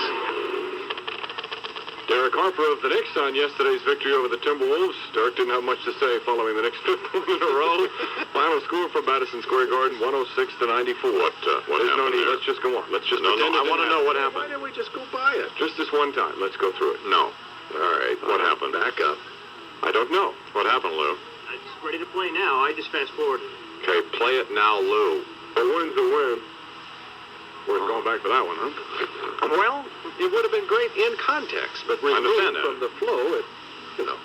Derek Harper of the Knicks on yesterday's victory over the Timberwolves. Derek didn't have much to say following the Knicks' fifth win in a row. Final score for Madison Square Garden, 106-94. What There's no happened need. there? Let's just go on. Let's just No, pretend I it want to didn't know happen. what happened. Why didn't we just go by it? Just this one time. Let's go through it. No. All right. What happened? Back up. I don't know. What happened, Lou? It's ready to play now. I just fast forwarded. Okay, play it now, Lou. A win's a win. Worth going back for that one, huh? Well, it would have been great in context, but I understand removed that. from the flow, it, you know.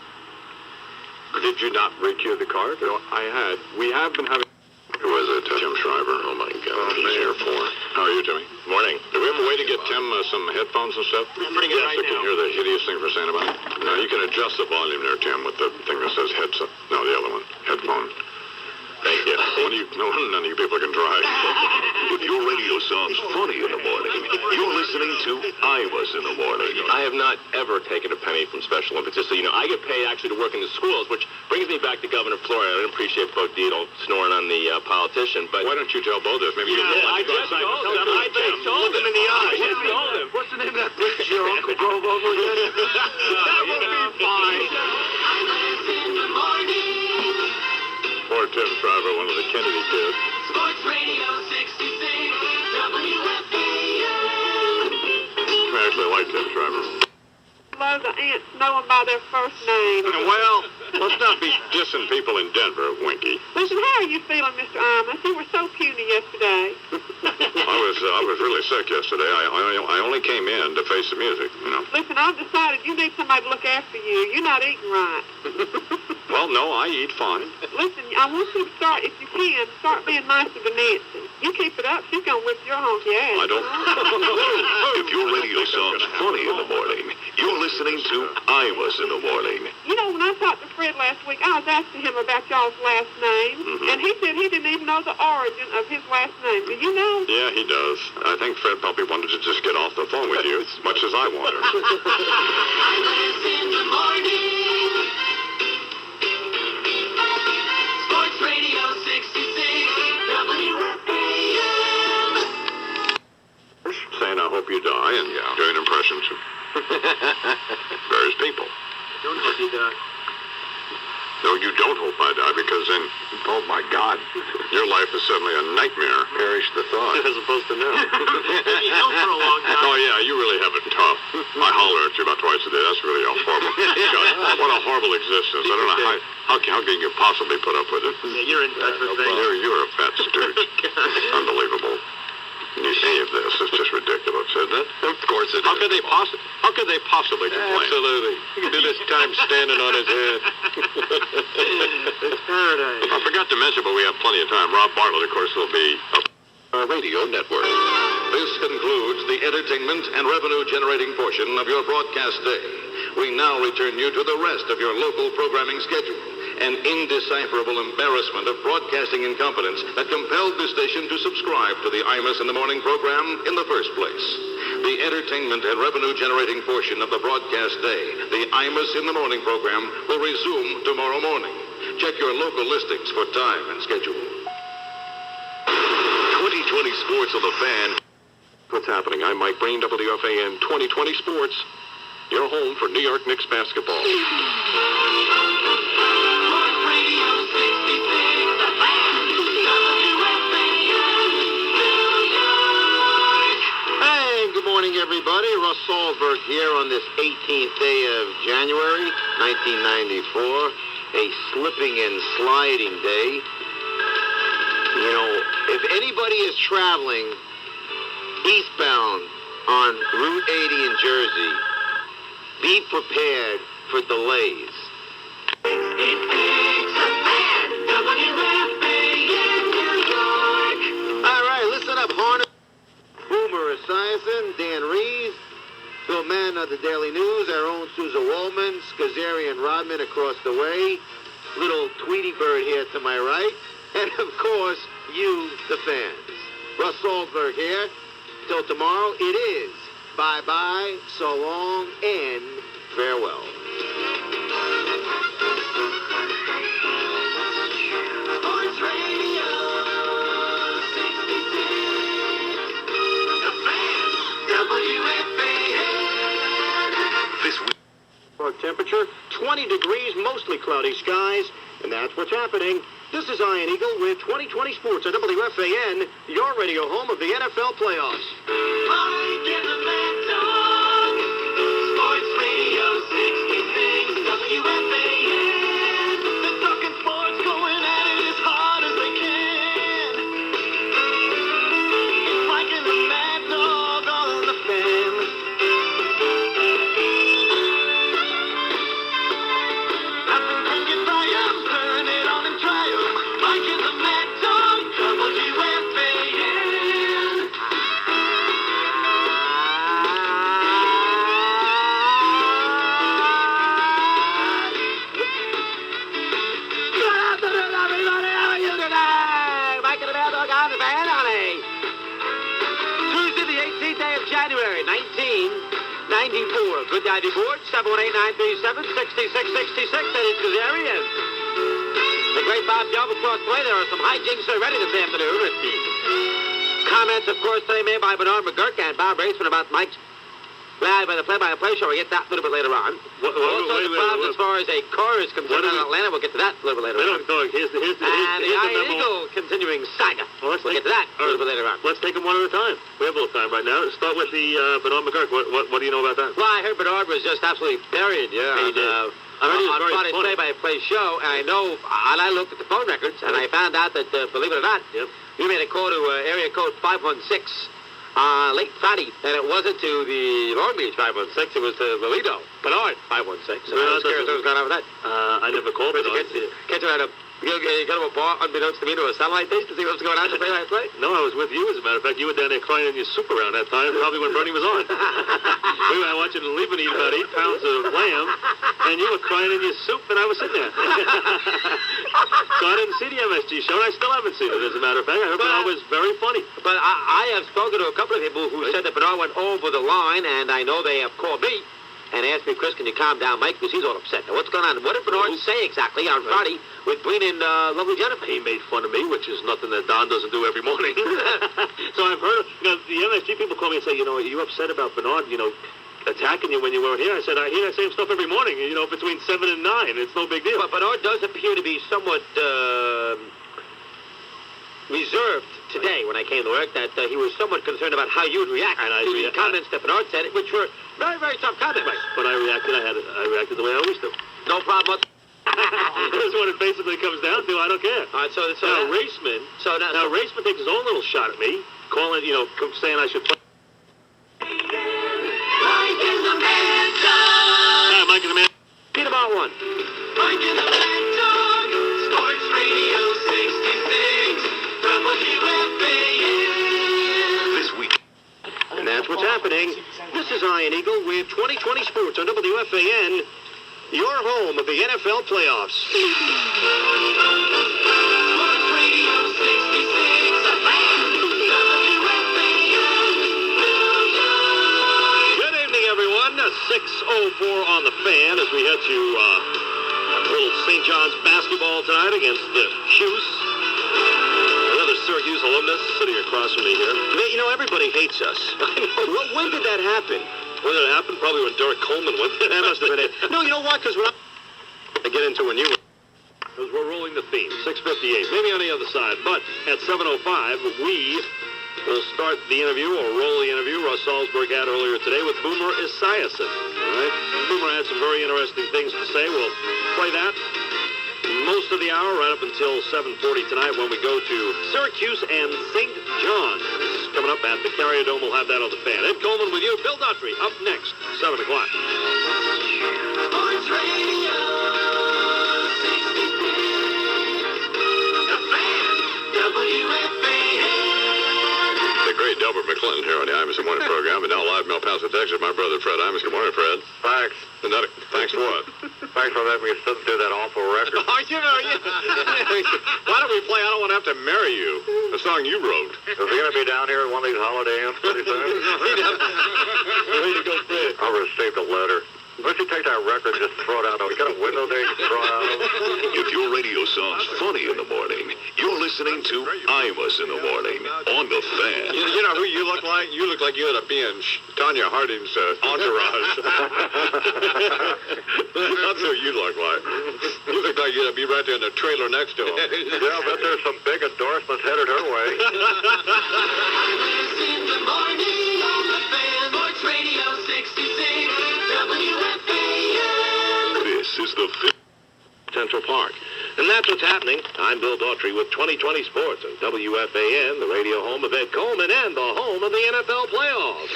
Did you not re-cue the card? No, I had. We have been having... Who is it? Jim Schreiber. Oh, my God. He's here for. How are you, Jimmy? Morning. Do we have a way to get Tim some headphones and stuff? I'm putting it right so can now. hear the hideous thing for saying about it? Now, you can adjust the volume there, Tim, with the thing that says headset. No, the other one. Headphone. Thank you. None of you people can drive. If your radio sounds funny in the morning, you're listening to Imus in the morning. I have not ever taken a penny from Special Olympics, just so you know. I get paid actually to work in the schools, which brings me back to Governor Florida. I didn't appreciate Bo Dito snoring on the politician, but... Why don't you tell Bo this? Maybe you I just told him. I just told him in the eye. I just told him. What's the name of that bridge your uncle drove over again? That will be fine. Imus in the morning. Poor Tim Shriver, one of the Kennedy kids. Sports Radio 66, WFAN. I actually like Tim Shriver. Love the ants know them by their first name. Well, let's not be dissing people in Denver, Winky. Listen, how are you feeling, Mr. Imus? You were so puny yesterday. I was really sick yesterday. I only came in to face the music, you know. Listen, I've decided you need somebody to look after you. You're not eating right. Well, no, I eat fine. Listen, I want you to start, if you can, start being nicer to Nancy. You keep it up, she's going to whip your honky ass. I don't... If your radio sounds funny in the morning, you're listening to Imus in the morning. You know, when I talked to Fred last week, I was asking him about y'all's last name, and he said he didn't even know the origin of his last name. Do you know? Yeah, he does. I think Fred probably wanted to just get off the phone with you as much as I wanted. Imus in the morning. Sports Radio 66, WFAN. Saying I hope you die and doing impressions of various people. Don't hope you die. No, you don't hope I die, because then, oh my God, your life is suddenly a nightmare. Perish the thought. You're supposed to know. You know for a long time. Oh yeah, you really have it tough. I holler at you about twice a day. That's really a horrible. God, what a horrible existence. I don't know how can you possibly put up with it? Yeah, you're in touch with things. You're a fat stooge. Unbelievable. Any of this is just ridiculous, isn't it? Of course it is. How could they possibly complain? Absolutely. You can do this time standing on his head. It's paradise. I forgot to mention, but we have plenty of time. Rob Bartlett, of course, will be Our radio network. This concludes the entertainment and revenue-generating portion of your broadcast day. We now return you to the rest of your local programming schedule. An indecipherable embarrassment of broadcasting incompetence that compelled this station to subscribe to the Imus in the Morning program in the first place. The entertainment and revenue-generating portion of the broadcast day, the Imus in the Morning program, will resume tomorrow morning. Check your local listings for time and schedule. 2020 Sports on the Fan. What's happening? I'm Mike Breen, WFAN 2020 Sports. Your home for New York Knicks basketball. Hey, good morning, everybody. Russ Salzberg here on this 18th day of January, 1994. A slipping and sliding day. You know, if anybody is traveling eastbound on Route 80 in Jersey, be prepared for delays. All right, listen up, Hornet. Boomer Esiason, Dan Reeves, Phil Mann of the Daily News, our own Susan Wallman, Scazzeri and Rodman across the way, little Tweety Bird here to my right, and of course, you, the fans. Russ Salzberg here. Till tomorrow, it is bye-bye, so long, and farewell. Sports Radio 66, The Fan, WFAN. This week. Temperature, 20 degrees, mostly cloudy skies, and that's what's happening. This is Ian Eagle with 2020 Sports at WFAN, your radio home of the NFL playoffs. Mike and the Mad Dog. Sports Radio 66, WFAN. They're talking sports, going at it as hard as they can. It's Mike and the Mad Dog on the Fan. Nothing can get by 'em, turn it on and try 'em. Mike and the Mad Dog, WFAN. Good ID board, 718-937-6666. That is Kazarian. The great Bob Gelb across the way. There are some hijinks already this afternoon. Comments, of course, today made by Bernard McGuirk and Bob Raceman about Mike's by the play-by-play show. We'll get that a little bit later on. Also, the problem as far as a car is concerned in Atlanta, we'll get to that a little bit later on. Here's the And the Iron Eagle continuing saga. We'll get to that a little bit later on. Let's take them one at a time. We have a little time right now. Let's start with the Bernard McGuirk. What do you know about that? Well, I heard Bernard was just absolutely buried, He did. on Friday's play-by-play show, and I know, and I looked at the phone records, and I found out that, believe it or not, you made a call to area code 516 late Friday, and it wasn't to the Long Beach 516, it was to Toledo, Bernard 516. So I was curious what was going on with that. I never called it. Catch you at a bar, unbeknownst to me, to a satellite dish to see what was going on to play-by-play? No, I was with you, as a matter of fact. You were down there crying in your soup around that time, probably when Bernie was on. We were watching Lieberman eat about 8 pounds of lamb, and you were crying in your soup, and I was sitting there. So I didn't see the MSG show, and I still haven't seen it, as a matter of fact. I heard Bernard was very funny. But I have spoken to a couple of people who said that Bernard went over the line, and I know they have called me and asked me, Chris, can you calm down, Mike, because he's all upset. Now, what's going on? What did Bernard say exactly on Friday with bringing lovely Jennifer? He made fun of me, which is nothing that Don doesn't do every morning. So I've heard, the MSG people call me and say, are you upset about Bernard, attacking you when you weren't here? I said, I hear that same stuff every morning, between 7 and 9. It's no big deal. But Bernard does appear to be somewhat reserved today when I came to work, that he was somewhat concerned about how you would react to the comments that Bernard said, which were very, very tough comments. When I reacted, I reacted the way I always do. No problem. That's what it basically comes down to. I don't care. All right, so now Raceman. Now Raceman takes his own little shot at me, calling, saying I should play. Mike and the Mad Dog. Hi, Mike and the Mad. Read about one. Mike and the Mad Dog. Sports Radio 66. WFAN. This week. And that's what's happening. This is Iron Eagle with 2020 Sports on WFAN, your home of the NFL playoffs. Sports Radio 66. WFAN. Good evening, everyone. 6:04 on the fan as we head to a little St. John's basketball tonight against the Hughes. Another Syracuse alumnus sitting across from me here. Everybody hates us. When did that happen? When did it happen? Probably when Derek Coleman went. That must have been it. No, you know what? Because when I get into when you... Because we're rolling the theme. 6:58. Maybe on the other side. But at 7:05, we will start the interview, or roll the interview, Russ Salzberg had earlier today with Boomer Esiason. All right? Boomer had some very interesting things to say. We'll play that most of the hour, right up until 7:40 tonight when we go to Syracuse and St. John's. Coming up at the Carrier Dome, we'll have that on the fan. Ed Coleman with you. Bill Daughtry up next, 7 o'clock. Sports Radio 66. The Fan. WFAN. The great Delbert McClinton here on the Imus Morning program, and now live from El Paso, Texas, my brother Fred Imus. Good morning, Fred. Thanks. Thanks for what? Thanks for letting me sit through that awful record. Why don't we play I Don't Want to Have to Marry You, the song you wrote? Is he going to be down here at one of these holiday inns pretty soon? Way to go, Fred. I received a letter. Why don't you take that record and just throw it out? We got a window there you can throw out. If your radio sounds funny in the morning, you're listening to Imus in the morning on the fan. You know who you look like? You look like you had a binge. Tanya Harding's entourage. That's who you look like. You look like you'd be right there in the trailer next to him. Yeah, I bet there's some big endorsements headed her way. Imus in the morning on the Fan. Sports Radio 66. WFAN. This is the Central Park. And that's what's happening. I'm Bill Daughtry with 2020 Sports on WFAN, the radio home of Ed Coleman and the home of the NFL playoffs.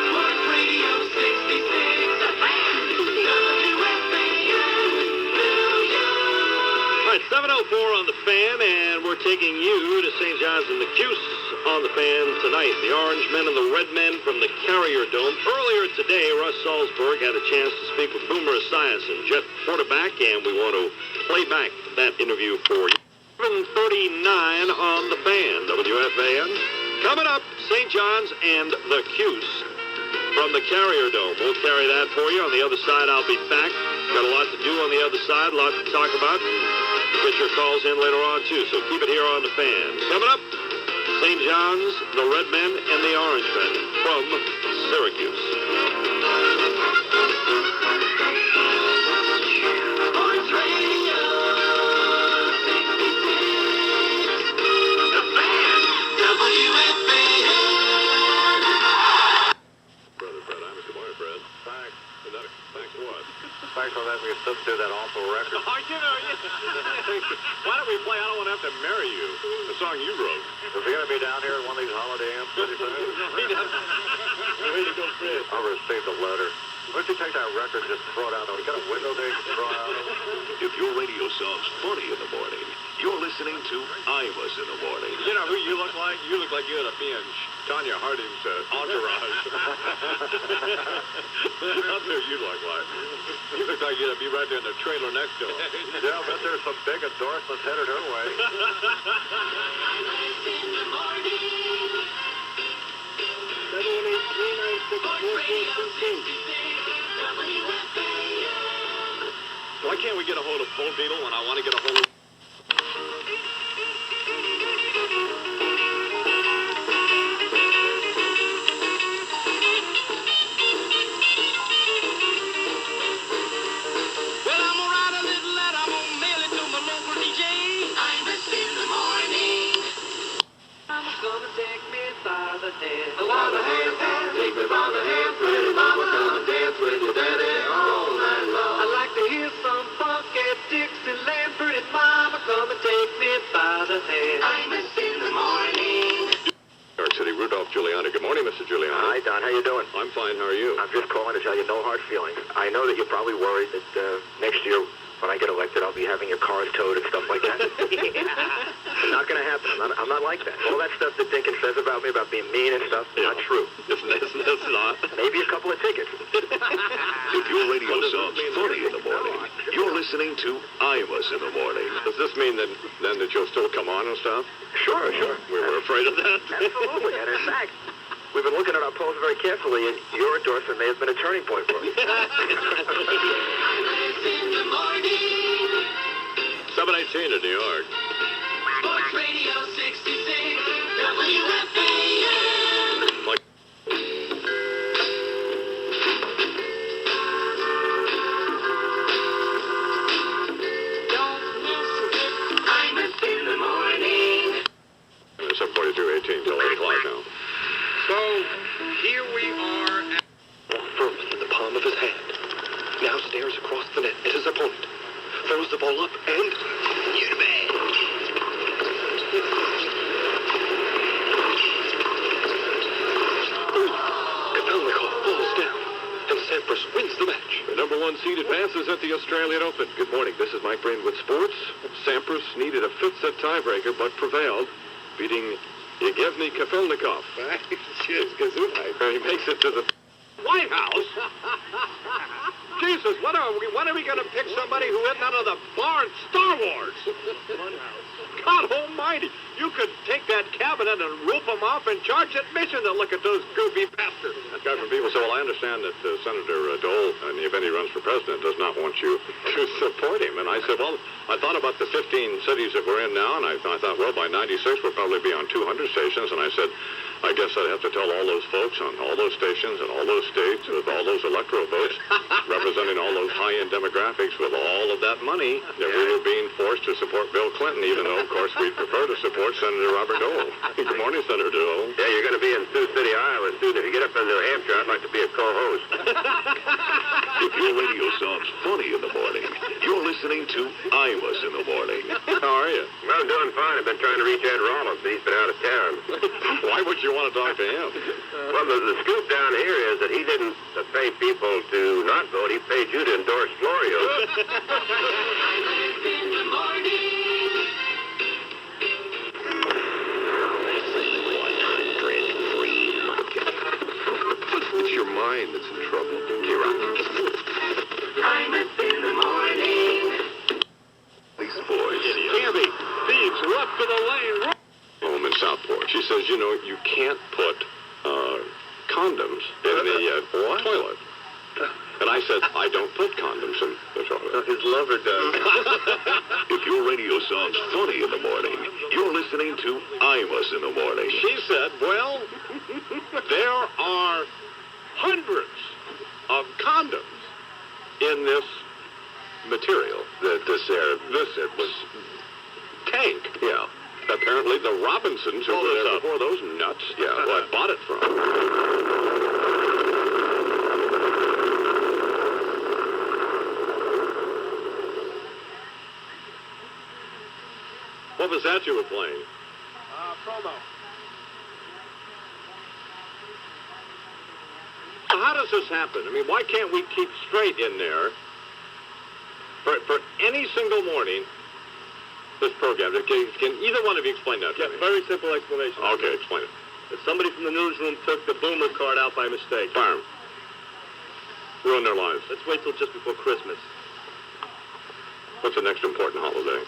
Sports Radio 66. All right, 7:04 on the fan, and we're taking you to St. John's and the Cuse on the fan tonight. The Orange Men and the Red Men from the Carrier Dome. Earlier today, Russ Salzberg had a chance to speak with Boomer Esiason, Jet quarterback, and we want to play back that interview for you. 7:39 on the fan, WFAN. Coming up, St. John's and the Cuse. from the Carrier Dome. We'll carry that for you. On the other side, I'll be back. Got a lot to do on the other side, a lot to talk about. Get your calls in later on, too, so keep it here on the Fan. Coming up, St. John's, the Red Men, and the Orange Men from Syracuse. Sports Radio 66. The Fan, WFAN. Brother Fred Imus, good morning, Fred. Thanks. Thanks for what? Thanks for letting me substitute that awful record. Oh, you know, why don't we play I Don't Want to Have to Marry You, the song you wrote? Is he going to be down here at one of these holiday amps pretty soon? I'll receive the letter. Why don't you take that record and just throw it out? We got a window there you can throw out. If your radio sounds funny in the morning, you're listening to Imus in the morning. You know who you look like? You look like you ought to be in Tanya Harding's entourage. That's who you look like. You look like you ought to be right there in the trailer next to him. Yeah, I bet there's some big endorsements headed her way. Why can't we get a hold of Bo Beetle when I want to get a hold of... Well, I'm gonna write a little letter, I'm gonna mail it to my local DJ. Imus in the morning. Mama's gonna take me by the hand. By the hand, take me by the hand. Pretty mama, come and dance with your daddy all night long. I like to hear some funky Dixieland. Pretty mama, come and take me by the hand. Imus in the morning. New York City, Rudolph Giuliani. Good morning, Mr. Giuliani. Hi, Don. How you doing? I'm fine. How are you? I'm just calling to tell you no hard feelings. I know that you're probably worried that next year when I get elected, I'll be having your cars towed and stuff like that. It's not going to happen. I'm not like that. All that stuff that Dinkins says about me, about being mean and stuff, not true. It's not. Maybe a couple of tickets. If your radio sounds funny in the morning, you're listening to Imus in the morning. Does this mean then that you'll still come on and stuff? Sure. We were afraid of that. Absolutely. And in fact, we've been looking at our polls very carefully, and your endorsement may have been a turning point for us. Imus in the morning. 718 in New York. Sports Radio 66. WFAN. Like Don't miss it. Imus in the morning. 742-18 till 8 o'clock now. So, here we are at... Firmly in the palm of his hand. Now stares across the net at his opponent. Throws the ball up and... You're bad. Kapelnikov falls down, and Sampras wins the match. The number one seed advances at the Australian Open. Good morning. This is Mike Breen with Sports. Sampras needed a fifth-set tiebreaker, but prevailed, beating Yevgeny Kapelnikov. He makes it to the White House. Jesus, when are we going to pick somebody who isn't out of the barn Star Wars? God almighty, you could take that cabinet and rope them off and charge admission to look at those goofy bastards. That guy from people said, well, I understand that Senator Dole, in the event he runs for president, does not want you to support him. And I said, well, I thought about the 15 cities that we're in now, and I thought, well, by 96, we'll probably be on 200 stations. And I said, I guess I'd have to tell all those folks on all those stations and all those states with all those electoral votes representing all those high-end demographics with all of that money that we were being forced to support Bill Clinton, even though, of course, we'd prefer to support Senator Robert Dole. Good morning, Senator Dole. Yeah, you're going to be in Sioux City, Iowa soon. If you get up in New Hampshire, I'd like to be a co-host. If your radio sounds funny in the morning, you're listening to Imus in the morning. How are you? Well, I'm doing fine. I've been trying to reach Ed Rollins, but he's been out of town. Why would you want to talk to him? Well, the scoop down here is that he didn't pay people to not vote. He paid you to endorse Florio. Imus in the morning. It's your mind that's in trouble. Imus in the morning. These boys. Cammy feeds left to the lane. Home in Southport. She says, you know, you can't put condoms in the what? Toilet. And I said, I don't put condoms in the toilet. His lover does. If your radio sounds funny in the morning, you're listening to Imus in the morning. She said, well, there are hundreds of condoms in this material. This was tank. Yeah. Apparently the Robinsons who were there before those nuts, who I bought it from. What was that you were playing? Promo. How does this happen? I mean, why can't we keep straight in there for any single morning this program? Can either one of you explain that to me? Very simple explanation. Okay, explain it. If somebody from the newsroom took the boomer card out by mistake. Fire 'em. Ruin their lives. Let's wait till just before Christmas. What's the next important holiday?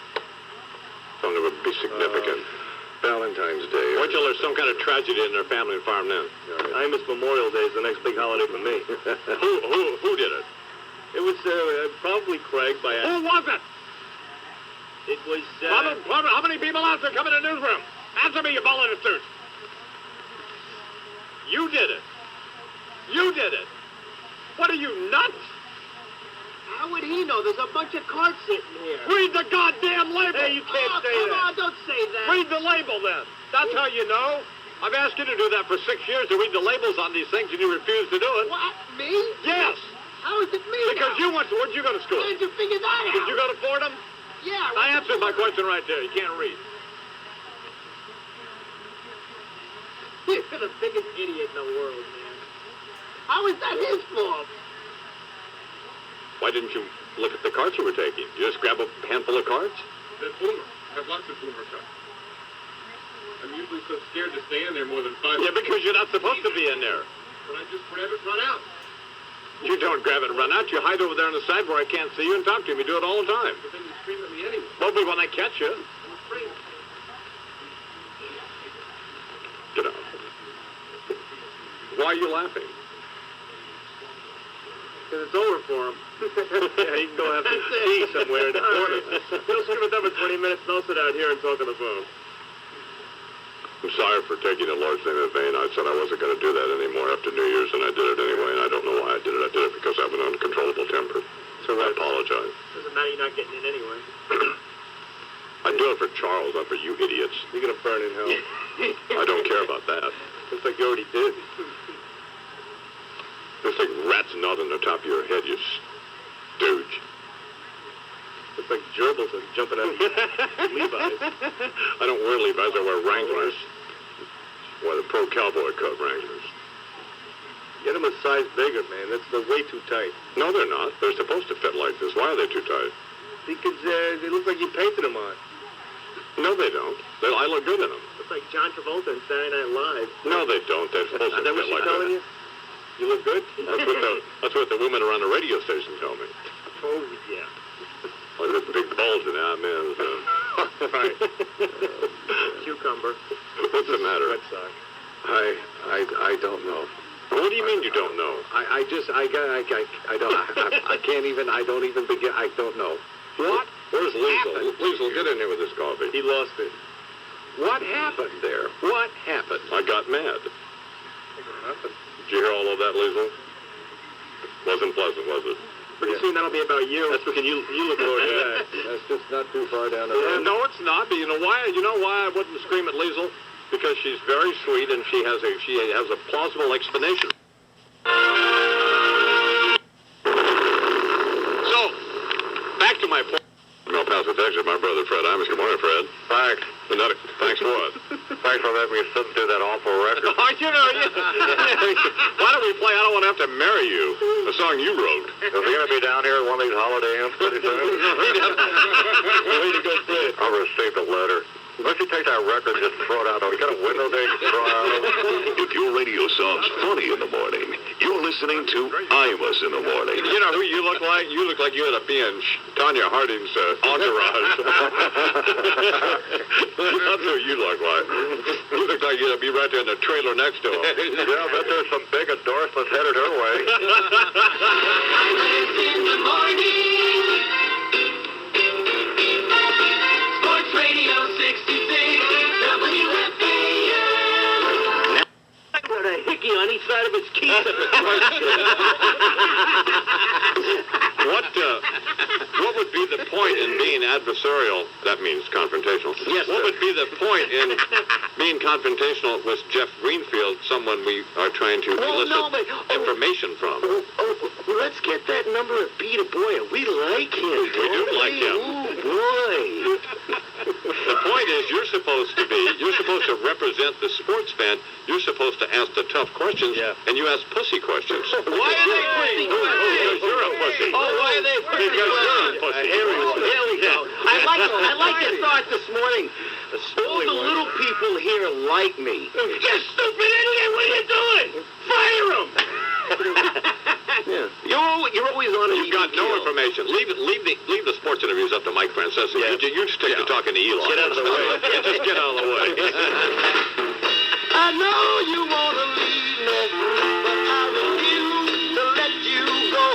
Something that would be significant. Valentine's Day. Wait till there's some kind of tragedy in their family and farm then. Imus Memorial Day is the next big holiday for me. Who did it? It was probably Craig by Who was it? It was... How many people out there come in the newsroom? Answer me, you ball in a suit. You did it. You did it. What are you, nuts? How would he know? There's a bunch of cards sitting here. Read the goddamn label. Hey, you can't say come that. on, don't say that. Read the label then. That's how you know. I've asked you to do that for 6 years, to read the labels on these things, and you refuse to do it. What? Me? Yes. How is it me? Because you went to, where'd you go to school? How did you figure that out? Did you go to Fordham? Yeah. I answered my question right there. You can't read. You're the biggest idiot in the world, man. How is that his fault? Why didn't you look at the cards you were taking? You just grab a handful of cards? The boomer. I have lots of boomer cards. I'm usually so scared to stay in there more than 5 Yeah, because you're not supposed to be in there. But I just grab it, run out. You don't grab it and run out. You hide over there on the side where I can't see you and talk to me. You do it all the time. But then you scream at me anyway. Won't be when I catch you. I'm afraid. Get out. Why are you laughing? Because it's over for him. Yeah, he can go have to ski somewhere in the corner. He'll screw it up for 20 minutes and I'll sit out here and talk on the phone. I'm sorry for taking a large thing in vain. I said I wasn't going to do that anymore after New Year's, and I did it anyway, and I don't know why I did it. I did it because I have an uncontrollable temper. So I apologize. Doesn't matter, you're not getting in anyway. I do it for Charles, not for you idiots. You're going to burn in hell. I don't care about that. Looks like you already did. Looks like rat's nut on the top of your head, you stooge. Looks like gerbils are jumping out of Levi's. I don't wear Levi's, I wear Wranglers. Well, the pro cowboy cut Wranglers. Get them a size bigger, man. They're way too tight. No, they're not. They're supposed to fit like this. Why are they too tight? Because they look like you painted them on. No, they don't. I look good in them. Looks like John Travolta in Saturday Night Live. No, they don't. They're supposed to Is that fit what she's like telling that. you? You look good? That's what the women around the radio station tell me. Oh, yeah. Like this big bulge in that man's... Right. Cucumber. What's the matter? Red sock. I don't know. What do you mean you don't know? I don't even begin. I don't know. What? Where's Liesl? Liesl, get in here with this coffee. He lost it. What happened there? What happened? I got mad. Did you hear all of that, Liesl? Wasn't pleasant, was it? Pretty soon that'll be about you. That's because you look forward to that. That's just not too far down the road. No, it's not. But you know why? You know why I wouldn't scream at Liesl? Because she's very sweet and she has a plausible explanation. So, back to my point. El Paso, Texas, my brother Fred Imus. Good morning, Fred. Thanks. Thanks for what? Thanks for letting me sit through that awful record. Why don't we play I Don't Want to Have to Marry You, a song you wrote? Is he going to be down here at one of these holiday inns pretty soon? Way to go, Fred. I received a letter. Why don't you take that record and just throw it out? We got a window there, you can throw it out. If your radio sounds funny in the morning, you're listening to Imus in the morning. You know who you look like? You look like you ought to be in Tanya Harding's entourage. That's who you look like. You look like you ought to be right there in the trailer next to him. Yeah, I bet there's some big endorsements headed her way. In the morning. Sports Radio 66, WFAN. Got a hickey on each side of its teeth. What would be the point in being adversarial? That means confrontational. Yes, what sir. would be the point in being confrontational with Jeff Greenfield, someone we are trying to elicit information from? Let's get that number of Peter Boyer. We like him. We do like him. Oh, boy. The point is, you're supposed to represent the sports fan. You're supposed to ask the tough questions, and you ask pussy questions. Why are they pussy? Because you're a pussy. Oh, why are they pussy? Because you're a pussy. Here we go. I like your thought this morning. All the little people here like me. You stupid idiot! What are you doing? Fire him! You're always on a You've got no information. Leave the sports interviews up to Mike Francesa. Yeah. You stick to talking to Eli. Get out of the way. Just get out of the way. I know you want to leave me, but I refuse to let you go.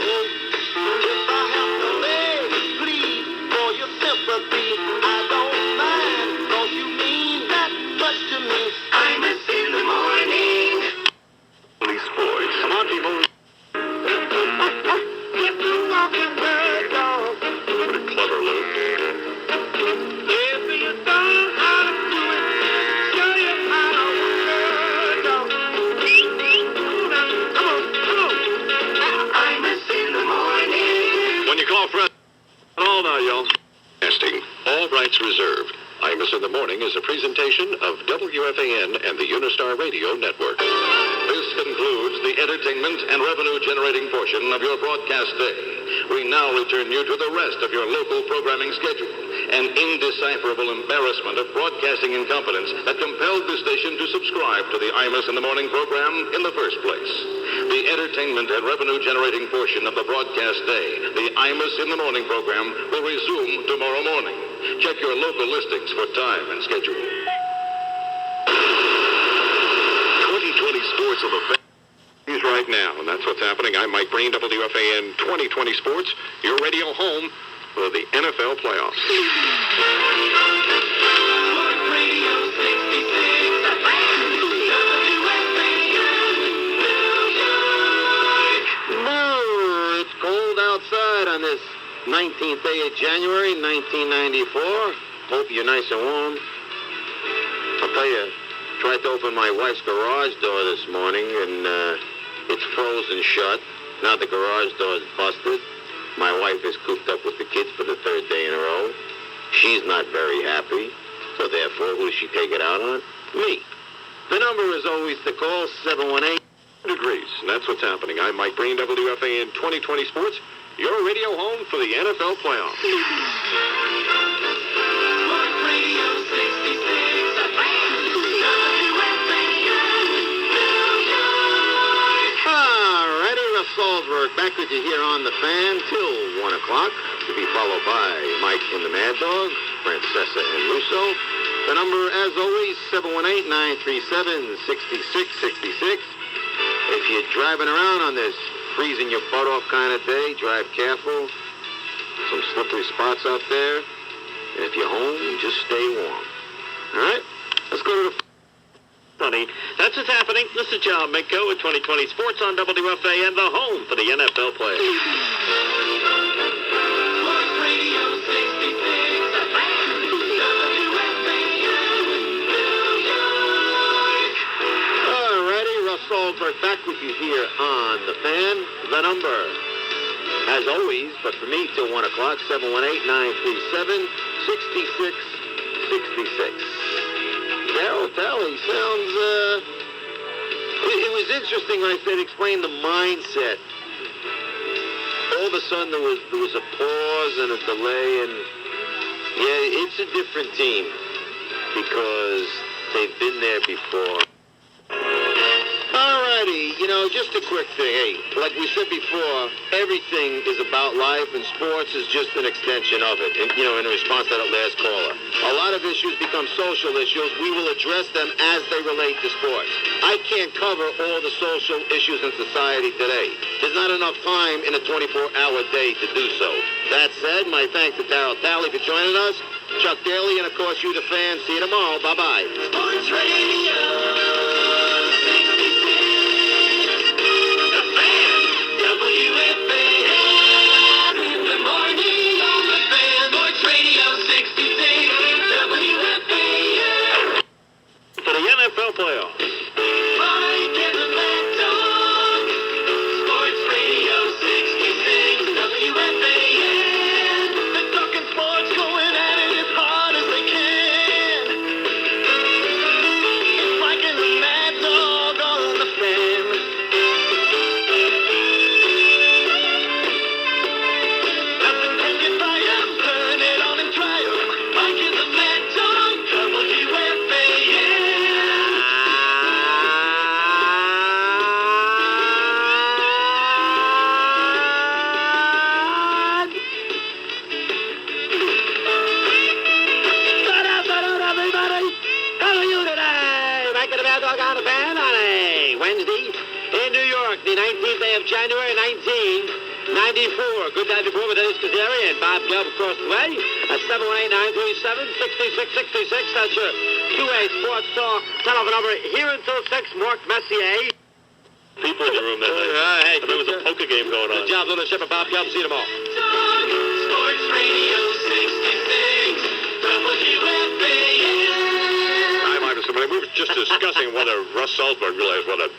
If I have to beg, plead for your sympathy, I don't mind, 'cause you mean that much to me. I'm in the morning. Sports. Come on, people. If you walking bird dog. What a clever Lou. If you don't know how to do it, show you how to bird dog. Come on. I'm in the morning. When you call Fred, hold on, y'all. Casting. All rights reserved. Imus in the Morning is a presentation of WFAN and the Unistar Radio Network. This concludes the entertainment and revenue-generating portion of your broadcast day. We now return you to the rest of your local programming schedule, an indecipherable embarrassment of broadcasting incompetence that compelled the station to subscribe to the Imus in the Morning program in the first place. The entertainment and revenue-generating portion of the broadcast day, the Imus in the Morning program, will resume tomorrow morning. Check your local listings for time and schedule. 2020 Sports on the fan. News right now, and that's what's happening. I'm Mike Breen, WFAN 2020 Sports, your radio home for the NFL playoffs. Sports Radio 66, WFAN. It's cold outside on this 19th day of January, 1994. Hope you're nice and warm. I'll tell you, tried to open my wife's garage door this morning, and it's frozen shut. Now the garage door is busted. My wife is cooped up with the kids for the third day in a row. She's not very happy. So therefore, who does she take it out on? Me. The number is always to call, 718. Degrees, and that's what's happening. I'm Mike Breen, WFAN 2020 Sports, your radio home for the NFL playoffs. Sports Radio 66, Alrighty, Russ Salzberg back with you here on the fan till 1 o'clock, to be followed by Mike and the Mad Dog, Francesa and Russo. The number, as always, 718-937-6666. If you're driving around on this freezing your butt off kind of day, drive careful. Some slippery spots out there. And if you're home, just stay warm. All right? Let's go to the... Funny. That's what's happening. This is John Minko with 2020 Sports on WFAN, the home for the NFL players. Sports Radio 66, Alrighty, Russ Salzberg back with you here on the fan. The number, as always, but for me till 1 o'clock, 718-937-6666. Darryl Talley sounds, it was interesting when I said explain the mindset. All of a sudden there was a pause and a delay, and yeah, it's a different team. because they've been there before. Alrighty, just a quick thing. Hey, like we said before, everything is about life, and sports is just an extension of it. And, in response to that last caller, a lot of issues become social issues. We will address them as they relate to sports. I can't cover all the social issues in society today. There's not enough time in a 24-hour day to do so. That said, my thanks to Darryl Talley for joining us, Chuck Daly, and of course you, the fans. See you tomorrow. Bye-bye. Sports Radio. WFAN in the morning on the fan. Sports Radio 66. WFAN. For the NFL playoffs. Mike and the Mad Dog. Sports Radio 66. WFAN. They're talking sports, going at it as hard as they can. It's Mike and the Mad Dog on the fan. Nothing can get by 'em. Turn it on and try 'em. Mike and the Mad Dog. WFAN. Wednesday in New York, the 19th day of January, 1994. Good night before with Dennis Kazarian and Bob Gelb across the way. At 718-937-6666. That's your 2A Sports Talk telephone number here until 6. Mark Messier. People in the room that night. There was a poker game going on. Good job, Little Ship and Bob Gelb. See you tomorrow. Sports Radio 66. WFAN. Hi, Mike. We were just discussing whether Russ Salzberg realized what a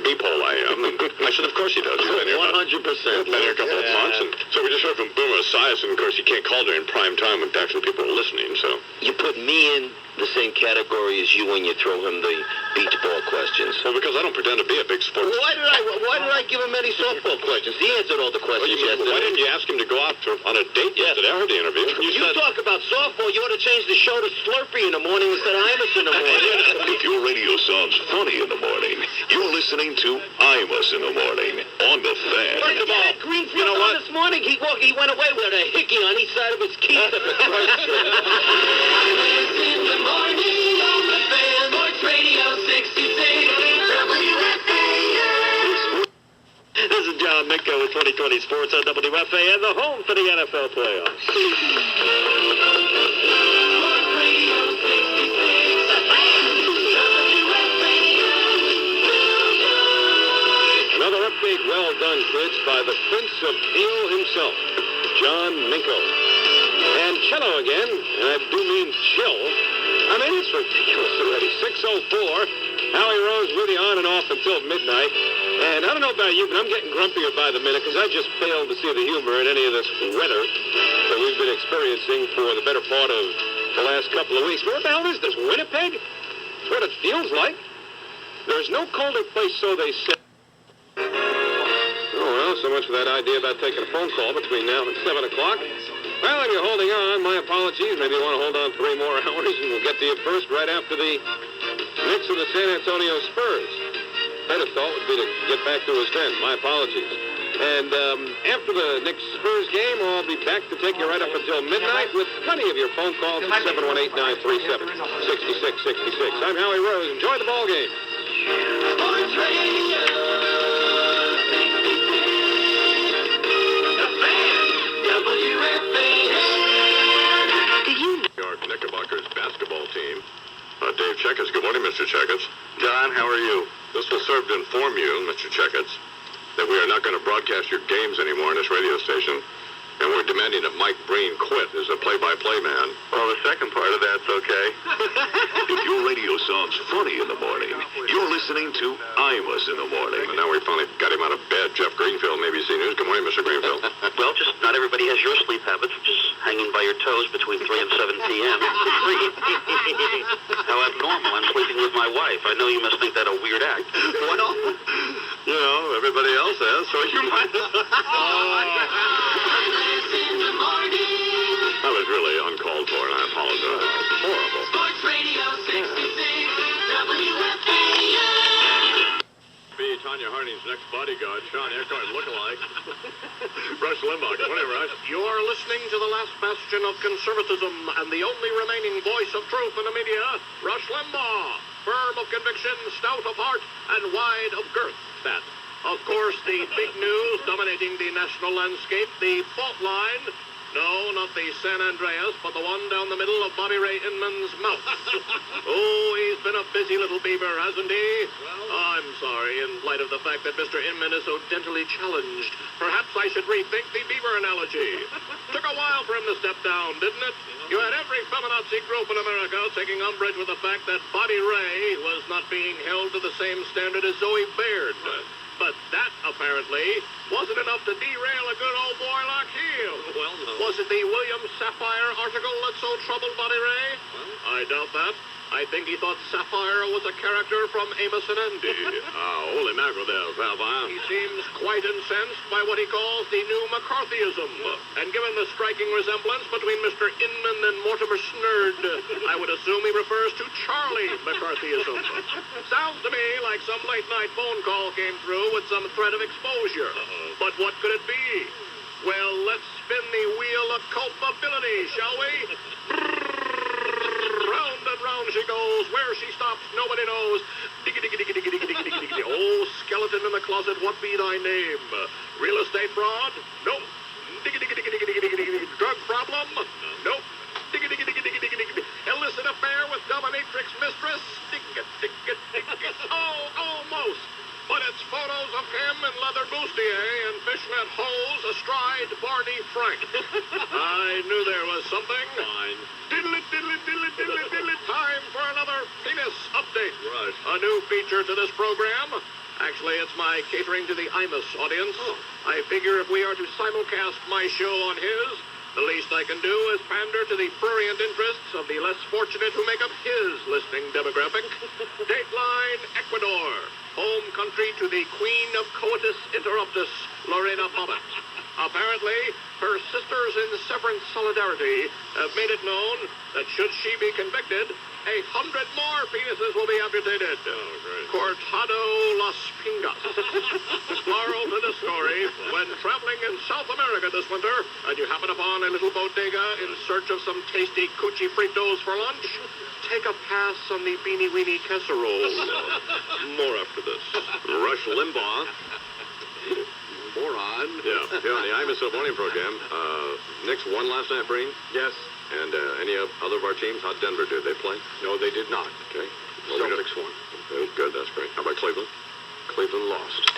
beephole I am. And I said, of course he does. He's been here 100%. been here a couple of months. And so we just heard from Boomer Esiason. Of course, he can't call during prime time when actually people are listening. So You put me in the same category as you when you throw him the beach ball questions. Well, because I don't pretend to be a big sports... Why did I give him any softball questions? He answered all the questions yesterday. Why didn't you ask him to go out on a date yesterday? I heard the interview. You talk about softball, you ought to change the show to Slurpee in the morning instead of Imus in the morning. If your radio sounds funny in the morning, you're listening to Imus in the morning on the fan. First of all, Greenfield on this morning, he went away with a hickey on each side of his teeth. In the morning on the fan. Sports Radio 66. WFAN. This is John Minko with 2020 Sports on WFAN, the home for the NFL playoffs. Sports Radio 66. WFAN. Another upbeat, well-done glitch by the Prince of Deal himself, John Minko. And cello again, and I do mean chill. I mean, it's ridiculous already. 6:04. Howie Rose with you on and off until midnight. And I don't know about you, but I'm getting grumpier by the minute because I just failed to see the humor in any of this weather that we've been experiencing for the better part of the last couple of weeks. But what the hell is this, Winnipeg? It's what it feels like. There's no colder place, so they say. Oh, well, so much for that idea about taking a phone call between now and 7 o'clock. Well, if you're holding on, my apologies. Maybe you want to hold on 3 more hours, and we'll get to you first right after the Knicks of the San Antonio Spurs. Better thought would be to get back to us then. My apologies. And after the Knicks Spurs game, I'll be back to take you right up until midnight with plenty of your phone calls at 718-937-6666. I'm Howie Rose. Enjoy the ball game. Sports Radio 66. The fan. WFAN. New York Knickerbockers basketball team. Dave Checketts. Good morning, Mr. Checketts. John, how are you? This will serve to inform you, Mr. Checketts, that we are not going to broadcast your games anymore on this radio station, and we're demanding that Mike Breen quit as a play-by-play man. Well, the second part of that's okay. If your radio sounds funny in the morning, you're listening to Imus in the morning. And now we finally got him out of bed. Jeff Greenfield, ABC News. Good morning, Mr. Greenfield. Well, just not everybody has your sleep habits, which is hanging by your toes between 3 and 7 p.m. How abnormal. I'm sleeping with my wife. I know you must think that a weird act. Well, you know, everybody else has, so you might as well. In the morning. That was really uncalled for, and I apologize. Horrible. Sports Radio look-alike. Rush Limbaugh. Good morning, Rush. You're listening to the last bastion of conservatism and the only remaining voice of truth in the media, Rush Limbaugh. Firm of conviction, stout of heart, and wide of girth. That. Of course, the big news dominating the national landscape, the fault line. No, not the San Andreas, but the one down the middle of Bobby Ray Inman's mouth. Oh, he's been a busy little beaver, hasn't he? I'm sorry, in light of the fact that Mr. Inman is so dentally challenged. Perhaps I should rethink the beaver analogy. Took a while for him to step down, didn't it? You had every feminazi group in America taking umbrage with the fact that Bobby Ray was not being held to the same standard as Zoe Baird. But that, apparently, wasn't enough to derail a good old boy like him. Well, no. Was it the William Sapphire article that so troubled Bobby Ray? I doubt that. I think he thought Sapphire was a character from Amos and Andy. Holy mackerel there, Sapphire. He seems quite incensed by what he calls the new McCarthyism. And given the striking resemblance between Mr. Inman and Mortimer Snerd, I would assume he refers to Charlie McCarthyism. Sounds to me like some late-night phone call came through with some threat of exposure. But what could it be? Well, let's spin the wheel of culpability, shall we? Round and round she goes. Where she stops, nobody knows. Diggy, diggy, diggy, diggy, diggy, diggy, diggy, diggy. Oh, skeleton in the closet, what be thy name? Real estate fraud? Nope. Diggy, diggy, diggy, diggy, diggy, diggy, diggy. Drug problem? Nope. Diggy, diggy, diggy, diggy, diggy, diggy. Illicit affair with dominatrix mistress? Diggy, diggy, diggy. Oh, almost. But it's photos of him in leather bustier and fishnet hose astride Barney Frank. I knew there was something. Fine. Diddly, diddly, diddly, diddly, diddly. Time for another penis update. Rush. A new feature to this program. Actually, it's my catering to the Imus audience. I figure if we are to simulcast my show on his, the least I can do is pander to the prurient interests of the less fortunate who make up his listening demographic. Dateline, Ecuador. Home country to the Queen of Coitus Interruptus, Lorena Bobbitt. Apparently, her sisters in severance solidarity have made it known that should she be convicted, 100 more penises will be amputated. Oh, great. Cortado las pingas. Moral to the story, when traveling in South America this winter, and you happen upon a little bodega in search of some tasty coochie fritos for lunch, take a pass on the beanie weenie casserole. More after this. Rush Limbaugh. Moron. Yeah, on the Imus in the morning program. Knicks won last night, Breen? Yes. And any other of our teams? How'd Denver do? They play? No, they did not. Okay. Celtics won. Good, that's great. How about Cleveland? Cleveland lost.